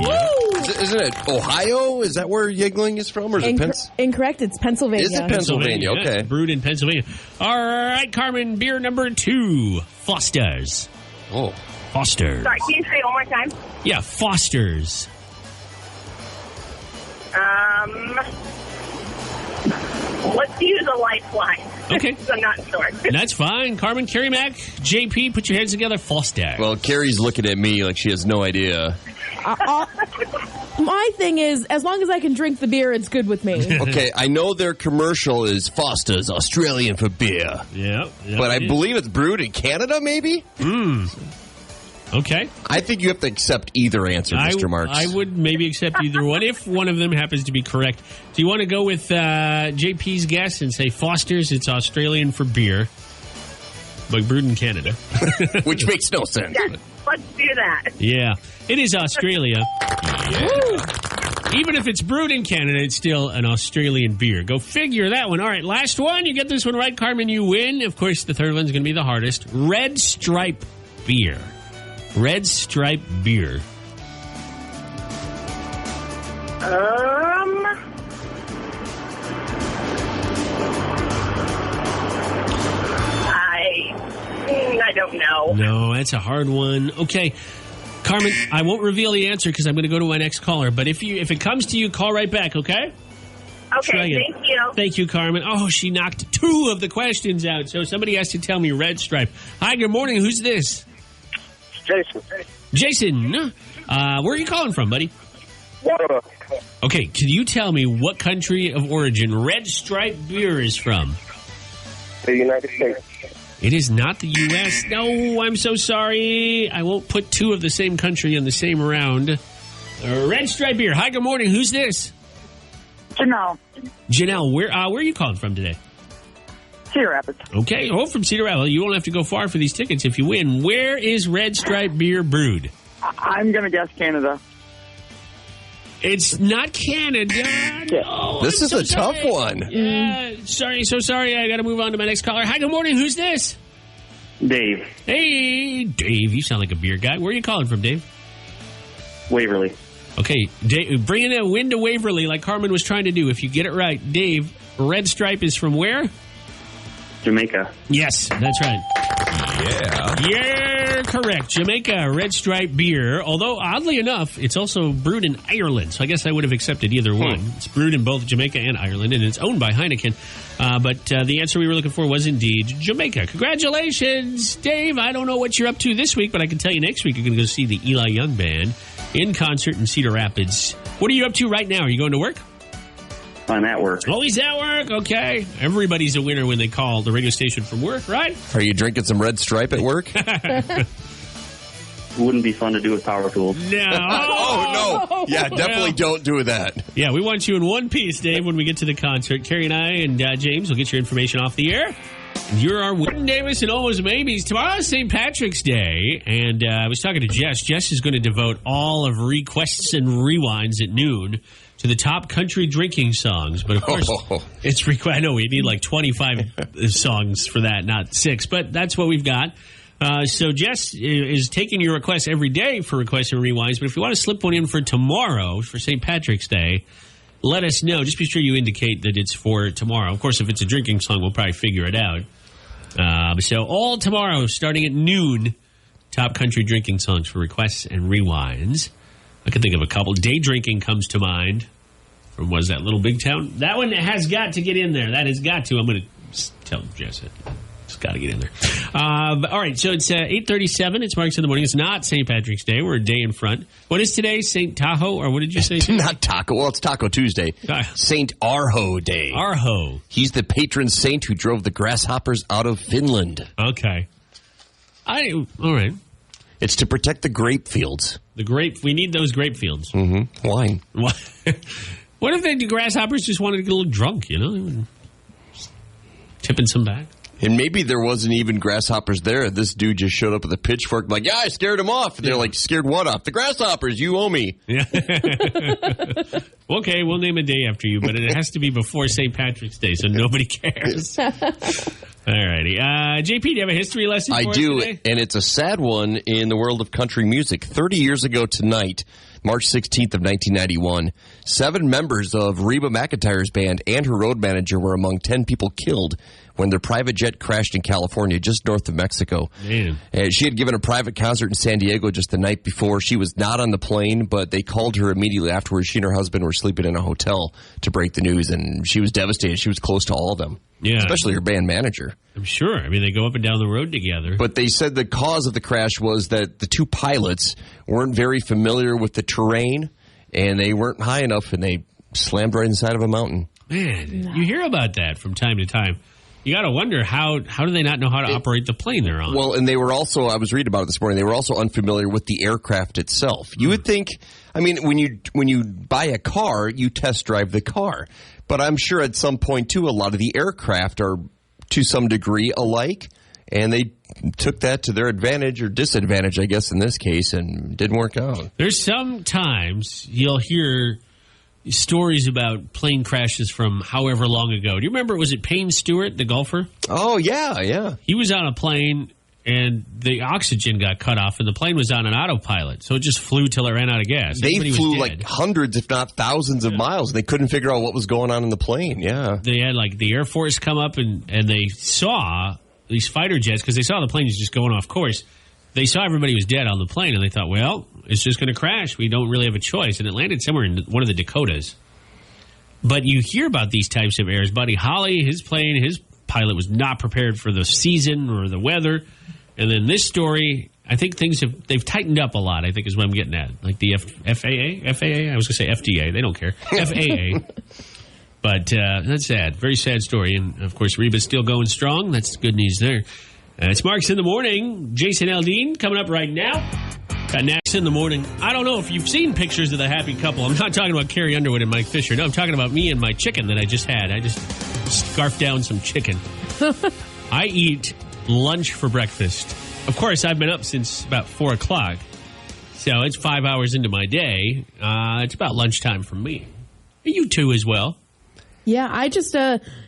D: Isn't it Ohio? Is that where Yingling is from? Or is it
E: Incorrect. It's Pennsylvania.
D: Is it Pennsylvania? Okay.
A: Brewed in Pennsylvania. All right, Carmen, beer number two, Foster's.
D: Oh.
A: Foster's.
K: Sorry, can you say it one more time?
A: Yeah, Foster's.
K: Let's use a lifeline.
A: Okay.
K: I'm not sure.
A: That's fine. Carmen, Kerri Mack, JP, put your heads together. Foster.
D: Well, Carrie's looking at me like she has no idea.
E: My thing is, as long as I can drink the beer, it's good with me.
D: Okay, I know their commercial is Foster's, Australian for beer.
A: Yeah.
D: But I believe it's brewed in Canada, maybe?
A: Okay.
D: I think you have to accept either answer, Mr. Marks.
A: I would maybe accept either one if one of them happens to be correct. Do you want to go with JP's guess and say Foster's? It's Australian for beer, but brewed in Canada.
D: Which makes no sense.
K: Yes, let's do that.
A: Yeah, it is Australia. Even if it's brewed in Canada, it's still an Australian beer. Go figure that one. All right, last one. You get this one right, Carmen, you win. Of course, the third one's going to be the hardest. Red Stripe beer. Red Stripe beer.
K: I don't know.
A: No, that's a hard one. Okay, Carmen, I won't reveal the answer because I'm going to go to my next caller. But if it comes to you, call right back, okay?
K: Okay, thank you.
A: Thank you, Carmen. Oh, she knocked two of the questions out, so somebody has to tell me Red Stripe. Hi, good morning. Who's this?
L: Jason.
A: Jason, where are you calling from, buddy?
L: Florida.
A: Okay, can you tell me what country of origin Red Stripe beer is from?
L: The United States.
A: It is not the U.S. No, I'm so sorry. I won't put two of the same country in the same round. Red Stripe beer. Hi, good morning. Who's this?
M: Janelle.
A: Janelle, where are you calling from today?
M: Cedar Rapids.
A: Okay, from Cedar Rapids. You won't have to go far for these tickets if you win. Where is Red Stripe beer brewed?
M: I'm going to guess Canada.
A: It's not Canada. No,
D: this is a tough one.
A: Yeah, so sorry. I got to move on to my next caller. Hi, good morning. Who's this?
N: Dave.
A: Hey, Dave. You sound like a beer guy. Where are you calling from, Dave?
N: Waverly.
A: Okay, Dave, bringing a win to Waverly like Carmen was trying to do. If you get it right, Dave, Red Stripe is from where?
N: Jamaica.
A: Yes, that's right.
D: Yeah.
A: You're correct. Jamaica Red Stripe beer. Although, oddly enough, it's also brewed in Ireland. So I guess I would have accepted either one. It's brewed in both Jamaica and Ireland, and it's owned by Heineken. But the answer we were looking for was indeed Jamaica. Congratulations, Dave. I don't know what you're up to this week, but I can tell you next week you're going to go see the Eli Young Band in concert in Cedar Rapids. What are you up to right now? Are you going to work?
N: I'm at work.
A: Oh, he's at work. Okay. Everybody's a winner when they call the radio station from work, right?
D: Are you drinking some Red Stripe at work?
N: Wouldn't be fun to do with power tools.
A: No.
D: Oh, no. Yeah, definitely don't do that.
A: Yeah, we want you in one piece, Dave, when we get to the concert. Kerri and I and James will get your information off the air. You're our Win Davis and Almost Maybes. Tomorrow's St. Patrick's Day, and I was talking to Jess. Jess is going to devote all of Requests and Rewinds at noon to the top country drinking songs. But, of course, it's I know we need like 25 songs for that, not 6. But that's what we've got. So Jess is taking your requests every day for Requests and Rewinds. But if you want to slip one in for tomorrow, for St. Patrick's Day, let us know. Just be sure you indicate that it's for tomorrow. Of course, if it's a drinking song, we'll probably figure it out. So all tomorrow, starting at noon, top country drinking songs for Requests and Rewinds. I can think of a couple. Day Drinking comes to mind from, that Little Big Town? That one has got to get in there. That has got to. I'm going to tell Jess it. Just got to get in there. All right, so it's 8:37. It's Marks in the Morning. It's not St. Patrick's Day. We're a day in front. What is today? St. Tahoe? Or what did you say?
D: Not Taco. Well, it's Taco Tuesday. St. Arho Day.
A: Arho.
D: He's the patron saint who drove the grasshoppers out of Finland.
A: Okay. All right.
D: It's to protect the grape fields.
A: We need those grape fields.
D: Mm-hmm. Wine.
A: What if the grasshoppers just wanted to get a little drunk, Tipping some back?
D: And maybe there wasn't even grasshoppers there. This dude just showed up with a pitchfork, like, yeah, I scared them off. And they're like, scared what off? The grasshoppers, you owe me.
A: Yeah. Okay, we'll name a day after you, but it has to be before St. Patrick's Day, so nobody cares. All righty. JP, do you have a history lesson for
D: us
A: today?
D: And it's a sad one in the world of country music. 30 years ago tonight, March 16th of 1991, 7 members of Reba McEntire's band and her road manager were among 10 people killed when their private jet crashed in California, just north of Mexico.
A: Man.
D: She had given a private concert in San Diego just the night before. She was not on the plane, but they called her immediately afterwards. She and her husband were sleeping in a hotel to break the news, and she was devastated. She was close to all of them, especially her band manager.
A: I'm sure. I mean, they go up and down the road together.
D: But they said the cause of the crash was that the 2 pilots weren't very familiar with the terrain, and they weren't high enough, and they slammed right inside of a mountain.
A: Man, you hear about that from time to time. You got to wonder, how do they not know how to operate the plane they're on?
D: Well, and they were also, I was reading about it this morning, they were also unfamiliar with the aircraft itself. You would think, I mean, when you buy a car, you test drive the car. But I'm sure at some point, too, a lot of the aircraft are to some degree alike, and they took that to their advantage or disadvantage, I guess, in this case, and didn't work out.
A: There's sometimes you'll hear stories about plane crashes from however long ago. Do you remember, was it Payne Stewart, the golfer?
D: Oh, yeah.
A: He was on a plane, and the oxygen got cut off, and the plane was on an autopilot, so it just flew till it ran out of gas.
D: They
A: Everybody
D: flew
A: was
D: like hundreds, if not thousands of miles. They couldn't figure out what was going on in the plane,
A: They had, like, the Air Force come up, and they saw these fighter jets, because they saw the plane was just going off course. They saw everybody was dead on the plane, and they thought, well, it's just going to crash. We don't really have a choice. And it landed somewhere in one of the Dakotas. But you hear about these types of errors. Buddy Holly, his plane, his pilot was not prepared for the season or the weather. And then this story, I think they've tightened up a lot, I think is what I'm getting at. Like the FAA? I was going to say FDA. They don't care. FAA. But that's sad. Very sad story. And, of course, Reba's still going strong. That's good news there. It's Marks in the Morning. Jason Aldean coming up right now. Got Nax in the Morning. I don't know if you've seen pictures of the happy couple. I'm not talking about Kerri Underwood and Mike Fisher. No, I'm talking about me and my chicken that I just had. I just scarfed down some chicken. I eat lunch for breakfast. Of course, I've been up since about 4 o'clock. So it's 5 hours into my day. It's about lunchtime for me. You too as well.
E: Yeah, I just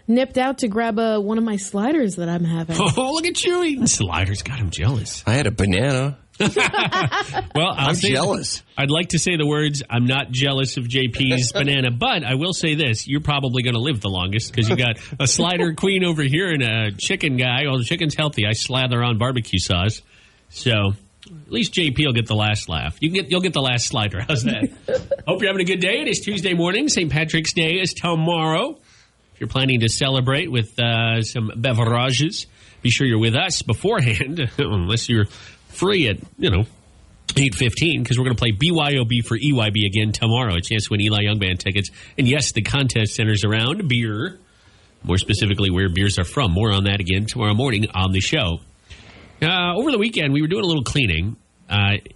E: nipped out to grab one of my sliders that I'm having.
A: Oh, look at you eating sliders. God, I'm jealous.
D: I had a banana.
A: Well,
D: I'm jealous.
A: I'd like to say the words, I'm not jealous of JP's banana, but I will say this. You're probably going to live the longest because you got a slider queen over here and a chicken guy. Well, the chicken's healthy. I slather on barbecue sauce. So at least JP will get the last laugh. You'll get the last slider. How's that? Hope you're having a good day. It is Tuesday morning. St. Patrick's Day is tomorrow. If you're planning to celebrate with some beverages, be sure you're with us beforehand, unless you're free at, 8:15, because we're going to play BYOB for EYB again tomorrow. A chance to win Eli Young Band tickets. And yes, the contest centers around beer, more specifically where beers are from. More on that again tomorrow morning on the show. Over the weekend, we were doing a little cleaning.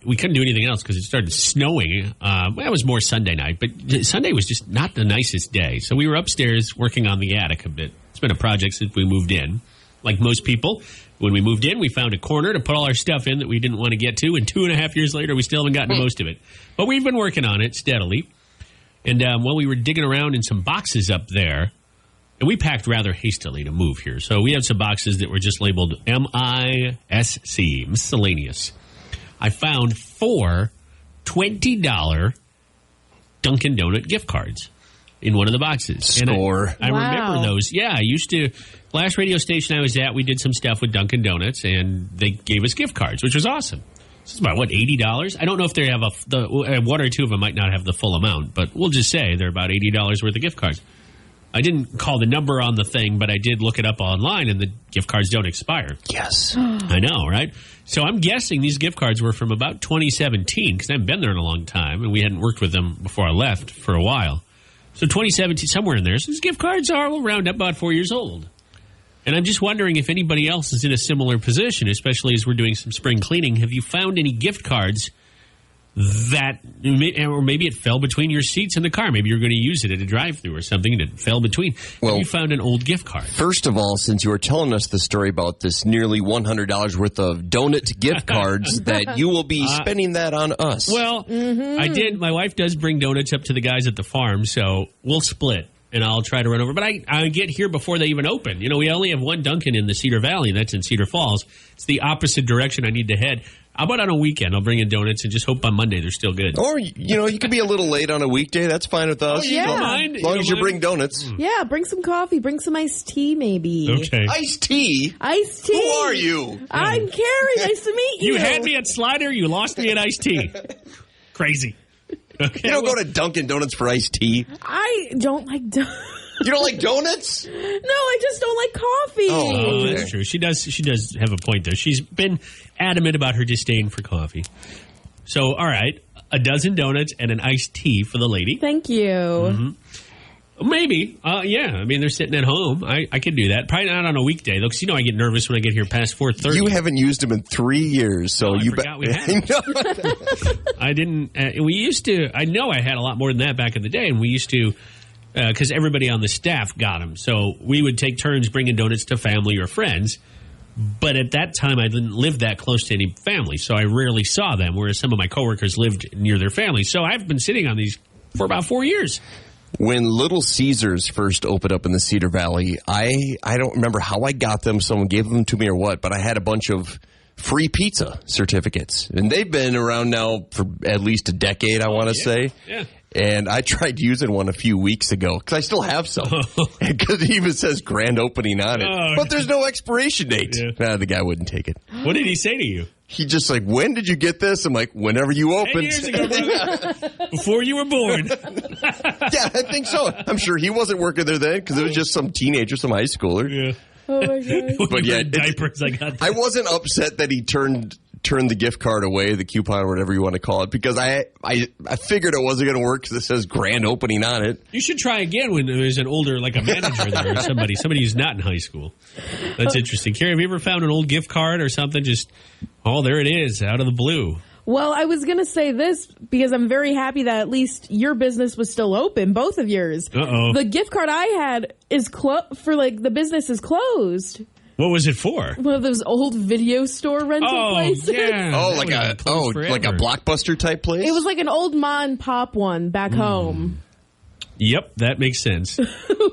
A: We couldn't do anything else because it started snowing. That was more Sunday night, but Sunday was just not the nicest day. So we were upstairs working on the attic a bit. It's been a project since we moved in. Like most people, when we moved in, we found a corner to put all our stuff in that we didn't want to get to, and 2.5 years later, we still haven't gotten to most of it. But we've been working on it steadily. And while we were digging around in some boxes up there, and we packed rather hastily to move here. So we have some boxes that were just labeled MISC, miscellaneous. I found 4 $20 Dunkin' Donut gift cards in one of the boxes.
D: Score.
A: And I remember those. Yeah, I used to. Last radio station I was at, we did some stuff with Dunkin' Donuts, and they gave us gift cards, which was awesome. It's about, $80? I don't know if they have one or two of them might not have the full amount, but we'll just say they're about $80 worth of gift cards. I didn't call the number on the thing, but I did look it up online, and the gift cards don't expire.
D: Yes.
A: I know, right? So I'm guessing these gift cards were from about 2017, because I haven't been there in a long time, and we hadn't worked with them before I left for a while. So 2017, somewhere in there. So these gift cards are around about 4 years old. And I'm just wondering if anybody else is in a similar position, especially as we're doing some spring cleaning. Have you found any gift cards that, or maybe it fell between your seats in the car? Maybe you're going to use it at a drive-thru or something, and it fell between. Well, have you found an old gift card?
D: First of all, since you were telling us the story about this nearly $100 worth of donut gift cards, that you will be spending that on us.
A: Well, I did. My wife does bring donuts up to the guys at the farm, so we'll split. And I'll try to run over. But I get here before they even open. You know, we only have one Dunkin' in the Cedar Valley, and that's in Cedar Falls. It's the opposite direction I need to head. How about on a weekend? I'll bring in donuts and just hope on Monday they're still good.
D: Or, you know, you could be a little late on a weekday. That's fine with us.
A: Oh, you don't mind?
D: As long as you bring donuts.
E: Yeah, bring some coffee. Bring some iced tea, maybe.
A: Okay.
D: Iced tea?
E: Iced tea.
D: Who are you?
E: I'm Kerri. Nice to meet you.
A: You had me at Slider. You lost me at iced tea. Crazy. Okay,
D: you don't go to Dunkin' Donuts for iced tea?
E: I don't like donuts.
D: You don't like donuts?
E: No, I just don't like coffee.
A: Oh, that's true. She does have a point there. She's been adamant about her disdain for coffee. So, all right, a dozen donuts and an iced tea for the lady.
E: Thank you.
A: Mm-hmm. Maybe. Yeah. I mean, they're sitting at home. I could do that. Probably not on a weekday, though, because, you know, I get nervous when I get here past 4:30.
D: You haven't used them in 3 years, so
A: I forgot we had them. I didn't. We used to. I know I had a lot more than that back in the day, and we used to. Because everybody on the staff got them. So we would take turns bringing donuts to family or friends. But at that time, I didn't live that close to any family, so I rarely saw them, whereas some of my coworkers lived near their family. So I've been sitting on these for about 4 years.
D: When Little Caesars first opened up in the Cedar Valley, I don't remember how I got them. Someone gave them to me or what, but I had a bunch of free pizza certificates. And they've been around now for at least a decade, I want to say.
A: Yeah.
D: And I tried using one a few weeks ago because I still have some. Because it even says grand opening on it. But there's no expiration date. Yeah. Nah, the guy wouldn't take it.
A: What did he say to you?
D: He just like, when did you get this? I'm like, whenever you opened.
A: 10 years ago, brother. Before you were born.
D: Yeah, I think so. I'm sure he wasn't working there then because it was just some teenager, some high schooler.
A: Yeah.
E: Oh, my God.
D: But yeah,
A: diapers, I
D: wasn't upset that he turned the gift card away, the coupon or whatever you want to call it, because I figured it wasn't going to work because it says grand opening on it.
A: You should try again when there's an older, like a manager there or somebody who's not in high school. That's interesting. Kerri, have you ever found an old gift card or something? Just, there it is, out of the blue.
E: Well, I was going to say this because I'm very happy that at least your business was still open, both of yours.
A: Uh-oh.
E: The gift card I had is the business is closed.
A: What was it for?
E: One of those old video store rental places.
A: Yeah.
D: Like a Blockbuster type place?
E: It was like an old ma and pop one back home.
A: Yep, that makes sense.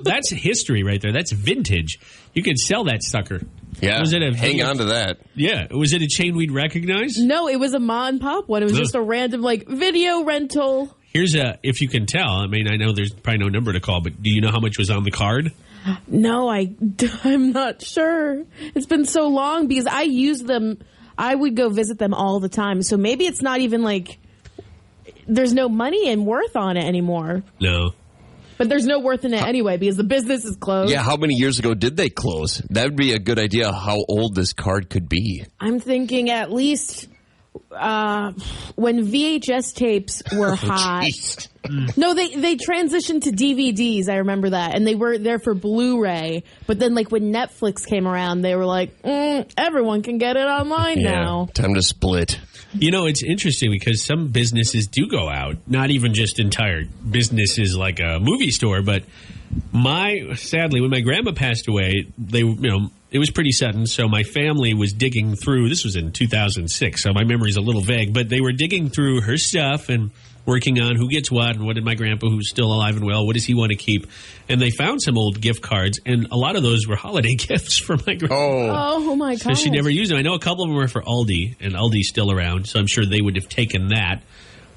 A: That's history right there. That's vintage. You could sell that sucker.
D: Yeah, hang on to that.
A: Yeah. Was it a chain we'd recognize?
E: No, it was a ma and pop one. It was just a random video rental.
A: Here's if you can tell, I mean, I know there's probably no number to call, but do you know how much was on the card?
E: No, I'm not sure. It's been so long because I use them. I would go visit them all the time. So maybe it's not even there's no money and worth on it anymore.
A: No.
E: But there's no worth in it anyway because the business is closed.
D: Yeah, how many years ago did they close? That would be a good idea how old this card could be.
E: I'm thinking at least when VHS tapes were hot. No, they transitioned to DVDs. I remember that. And they were there for Blu-ray. But then when Netflix came around, they were like, everyone can get it online now.
D: Time to split.
A: You know, it's interesting because some businesses do go out, not even just entire businesses like a movie store, but sadly, when my grandma passed away, it was pretty sudden, so my family was digging through, this was in 2006, so my memory's a little vague, but they were digging through her stuff and working on who gets what and what did my grandpa, who's still alive and well, what does he want to keep? And they found some old gift cards, and a lot of those were holiday gifts for my grandma.
E: Oh my God.
A: So she never used them. I know a couple of them were for Aldi, and Aldi's still around, so I'm sure they would have taken that.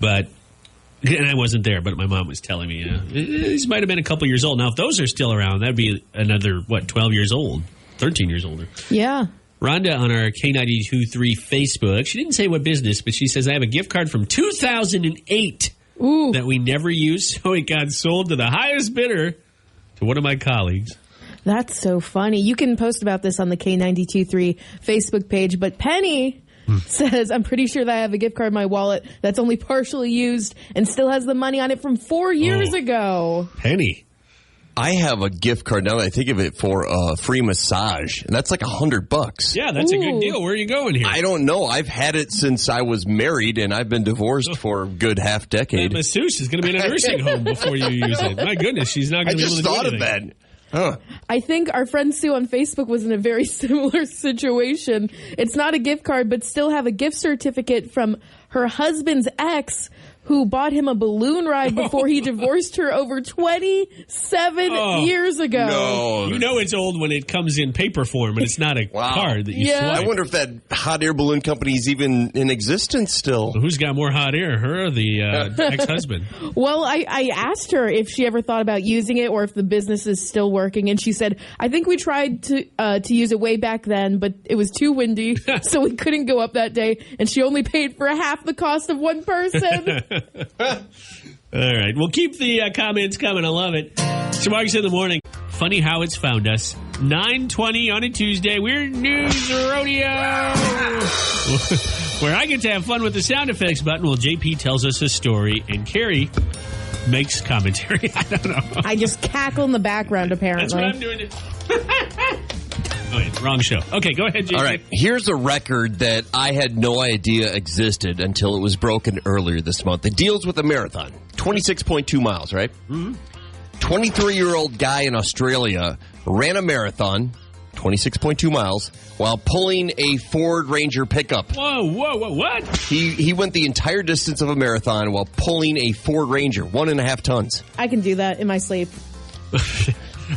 A: And I wasn't there, but my mom was telling me, these might have been a couple years old. Now, if those are still around, that'd be another, 12 years old, 13 years older.
E: Yeah.
A: Rhonda on our K92.3 Facebook, she didn't say what business, but she says, I have a gift card from 2008 that we never used, so it got sold to the highest bidder to one of my colleagues.
E: That's so funny. You can post about this on the K92.3 Facebook page, but Penny says, I'm pretty sure that I have a gift card in my wallet that's only partially used and still has the money on it from 4 years ago.
A: Penny.
D: I have a gift card now that I think of it for a free massage, and that's like $100.
A: Yeah, that's a good deal. Where are you going here?
D: I don't know. I've had it since I was married, and I've been divorced for a good half decade.
A: That masseuse is going to be in a nursing home before you use it. My goodness, she's not going to be able to do anything.
D: I just thought of that. Huh.
E: I think our friend Sue on Facebook was in a very similar situation. It's not a gift card, but still have a gift certificate from her husband's ex who bought him a balloon ride before he divorced her over 27 years ago.
D: No.
A: You know it's old when it comes in paper form and it's not a card that you swipe.
D: I wonder if that hot air balloon company is even in existence still.
A: Well, who's got more hot air, her or the ex-husband?
E: Well, I asked her if she ever thought about using it or if the business is still working, and she said, I think we tried to use it way back then, but it was too windy, so we couldn't go up that day, and she only paid for half the cost of one person.
A: All right. Well, keep the comments coming. I love it. It's Marks in the Morning. Funny how it's found us. 9:20 on a Tuesday. Weird News Rodeo. Where I get to have fun with the sound effects button while JP tells us a story and Kerri makes commentary. I don't know.
E: I just cackle in the background, apparently.
A: That's what I'm doing. Oh, yeah, wrong show. Okay, go ahead, JP.
D: All right, here's a record that I had no idea existed until it was broken earlier this month. It deals with a marathon, 26.2 miles, right? Mm-hmm. 23-year-old guy in Australia ran a marathon, 26.2 miles, while pulling a Ford Ranger pickup.
A: Whoa, what?
D: He went the entire distance of a marathon while pulling a Ford Ranger, 1.5 tons.
E: I can do that in my sleep.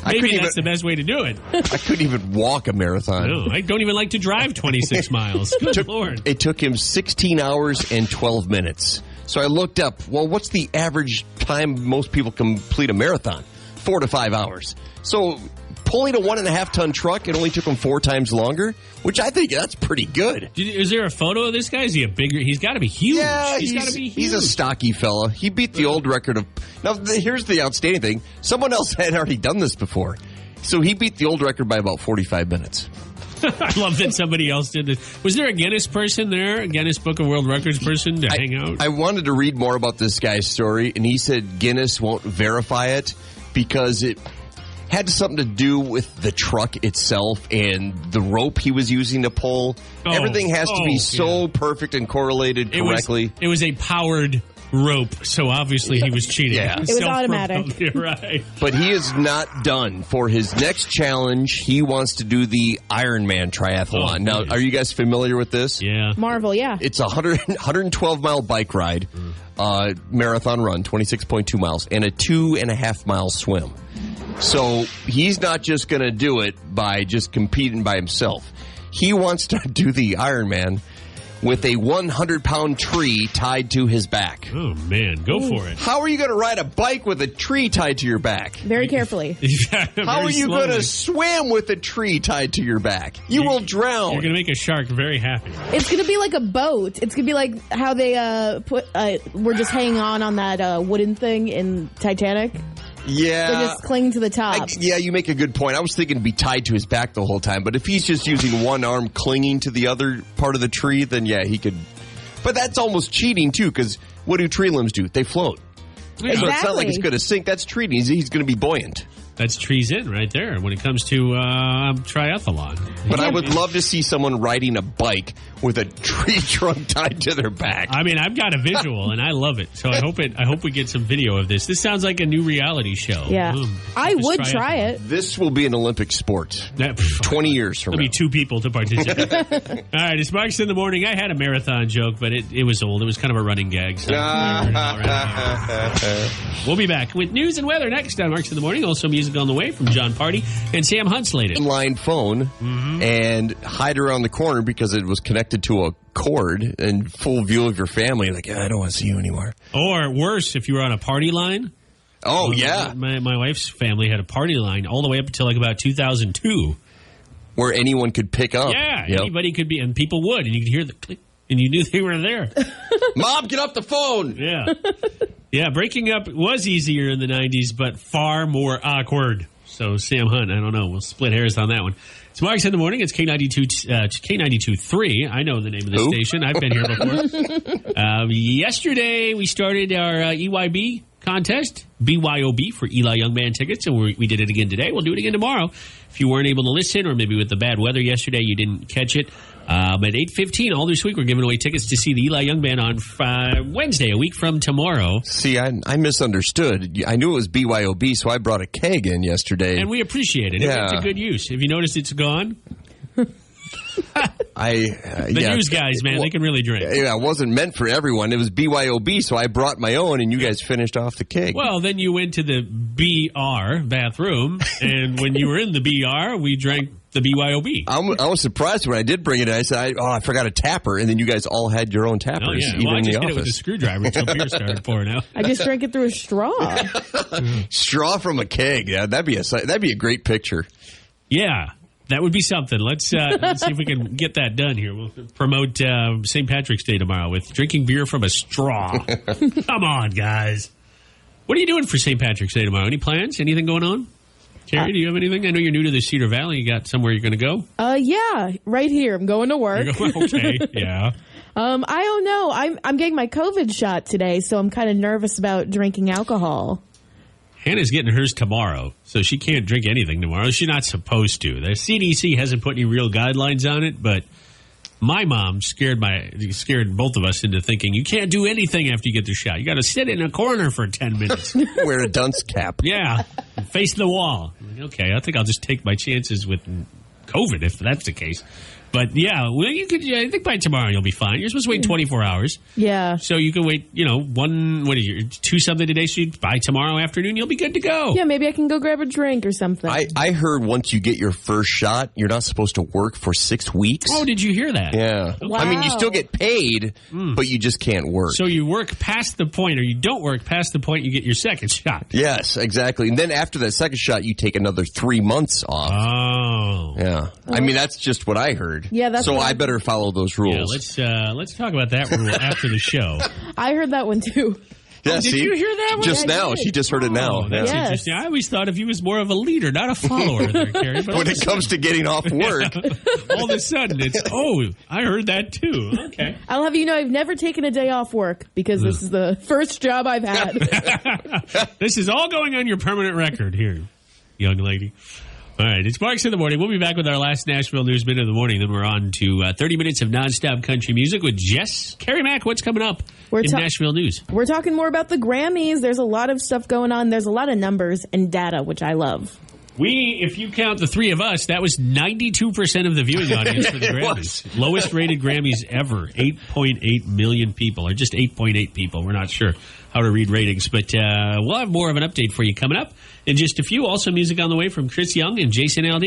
A: Maybe that's the best way to do it.
D: I couldn't even walk a marathon.
A: No, I don't even like to drive 26 miles. Good Lord.
D: It took him 16 hours and 12 minutes. So I looked up, well, what's the average time most people complete a marathon? 4 to 5 hours. So pulling a 1.5 ton truck, it only took him 4 times longer, which I think that's pretty good.
A: Is there a photo of this guy? Is he a bigger? He's got to be huge.
D: Yeah,
A: he's got to be huge.
D: He's a stocky fella. He beat the old record of... Now, here's the outstanding thing. Someone else had already done this before. So he beat the old record by about 45 minutes.
A: I love that somebody else did this. Was there a Guinness person there? A Guinness Book of World Records person to hang out?
D: I wanted to read more about this guy's story, and he said Guinness won't verify it because it had something to do with the truck itself and the rope he was using to pull. Everything has to be so perfect and correlated correctly.
A: It was a powered rope, so obviously he was cheating.
D: Yeah.
E: It was automatic.
A: You're right.
D: But he is not done. For his next challenge, he wants to do the Ironman triathlon. Now, are you guys familiar with this?
A: Yeah.
E: Marvel, yeah.
D: It's a 112-mile bike ride, marathon run, 26.2 miles, and a 2.5-mile swim. So he's not just going to do it by just competing by himself. He wants to do the Ironman with a 100-pound tree tied to his back.
A: Oh, man. Go for it.
D: How are you going to ride a bike with a tree tied to your back?
E: Very carefully.
D: How are you going to swim with a tree tied to your back? You will drown.
A: You're going to make a shark very happy.
E: It's going to be like a boat. It's going to be like how they we're just hanging on that wooden thing in Titanic.
D: Yeah.
E: They're just clinging to the top.
D: Yeah, you make a good point. I was thinking to be tied to his back the whole time, but if he's just using one arm clinging to the other part of the tree, then yeah, he could. But that's almost cheating, too, because what do tree limbs do? They float.
E: Exactly.
D: So it's not like it's going to sink. That's cheating. He's going to be buoyant.
A: That's trees in right there when it comes to triathlon.
D: But I would love to see someone riding a bike with a tree trunk tied to their back.
A: I mean, I've got a visual, and I love it. So I hope we get some video of this. This sounds like a new reality show.
E: Yeah. I would try it.
D: This will be an Olympic sport 20 years from now.
A: There'll be 2 people to participate. All right, it's Marks in the Morning. I had a marathon joke, but it was old. It was kind of a running gag. So we'll be back with news and weather next on Marks in the Morning. Also music on the way from John Party and Sam Huntslated.
D: Line phone and hide around the corner because it was connected to a cord and full view of your family. Like, I don't want to see you anymore.
A: Or worse, if you were on a party line.
D: Oh, yeah.
A: My wife's family had a party line all the way up until like about 2002.
D: Where anyone could pick up.
A: Yeah, anybody could be, and people would, and you could hear the click, and you knew they were there.
D: Mom, get off the phone!
A: Yeah. Yeah, breaking up was easier in the 90s, but far more awkward. So Sam Hunt, I don't know. We'll split hairs on that one. It's Marks in the Morning. It's K92.3. I know the name of the station. I've been here before. Yesterday, we started our EYB contest, BYOB for Eli Young Band tickets, and we did it again today. We'll do it again tomorrow. If you weren't able to listen, or maybe with the bad weather yesterday, you didn't catch it. At 8:15 all this week, we're giving away tickets to see the Eli Young Band on Wednesday, a week from tomorrow.
D: See, I misunderstood. I knew it was BYOB, so I brought a keg in yesterday.
A: And we appreciate it.
D: Yeah.
A: It went to good use. Have you noticed it's gone? News guys, man, they can really drink.
D: Yeah, it wasn't meant for everyone. It was BYOB, so I brought my own, and you guys finished off the keg.
A: Well, then you went to the BR bathroom, and when you were in the BR, we drank the BYOB.
D: I was surprised when I did bring it in. I said, I forgot a tapper, and then you guys all had your own tappers,
A: Oh, yeah.
D: even
A: Well, I
D: in
A: just
D: the
A: did it with a
D: office.
A: screwdriver until beer started pouring out.
E: I just drank it through a straw.
D: Straw from a keg. Yeah, that'd be a great picture.
A: Yeah. That would be something. Let's see if we can get that done here. We'll promote St. Patrick's Day tomorrow with drinking beer from a straw. Come on, guys. What are you doing for St. Patrick's Day tomorrow? Any plans? Anything going on? Kerri, do you have anything? I know you're new to the Cedar Valley. You got somewhere you're going to go?
E: Yeah, right here. I'm going to work.
A: Okay, yeah.
E: I don't know. I'm getting my COVID shot today, so I'm kind of nervous about drinking alcohol.
A: Hannah's getting hers tomorrow, so she can't drink anything tomorrow. She's not supposed to. The CDC hasn't put any real guidelines on it, but my mom scared both of us into thinking you can't do anything after you get the shot. You got to sit in a corner for 10 minutes.
D: Wear a dunce cap.
A: Yeah, and face the wall. I'm like, okay, I think I'll just take my chances with COVID if that's the case. But yeah, well, I think by tomorrow you'll be fine. You're supposed to wait 24 hours.
E: Yeah.
A: So you can wait, 2 something today. So by tomorrow afternoon, you'll be good to go.
E: Yeah, maybe I can go grab a drink or something.
D: I heard once you get your first shot, you're not supposed to work for 6 weeks.
A: Oh, did you hear that?
D: Yeah.
E: Wow.
D: I mean, you still get paid, but you just can't work.
A: So you work past the point, or you don't work past the point you get your second shot.
D: Yes, exactly. And then after that second shot, you take another 3 months off.
A: Oh.
D: Yeah. I mean, that's just what I heard.
E: Yeah, that's
D: so
E: what
D: I better follow those rules.
A: Yeah, let's talk about that rule after the show.
E: I heard that one too.
D: Yeah,
A: did you hear that one?
D: Just now. She just heard it now.
A: Oh, that's interesting. I always thought of you as more of a leader, not a follower there, Kerri. But
D: when it comes to getting off work.
A: All of a sudden, it's, I heard that too. Okay.
E: I'll have you know I've never taken a day off work because this is the first job I've had.
A: This is all going on your permanent record here, young lady. All right, it's Marks in the Morning. We'll be back with our last Nashville News Minute of the Morning. Then we're on to 30 minutes of nonstop country music with Jess. Kerri Mack, what's coming up in Nashville News? We're
E: talking more about the Grammys. There's a lot of stuff going on. There's a lot of numbers and data, which I love.
A: If you count the three of us, that was 92% of the viewing audience for the Grammys. Lowest rated Grammys ever. 8.8 million people, or just 8.8 people. We're not sure how to read ratings, but we'll have more of an update for you coming up in just a few. Also music on the way from Chris Young and Jason Aldean.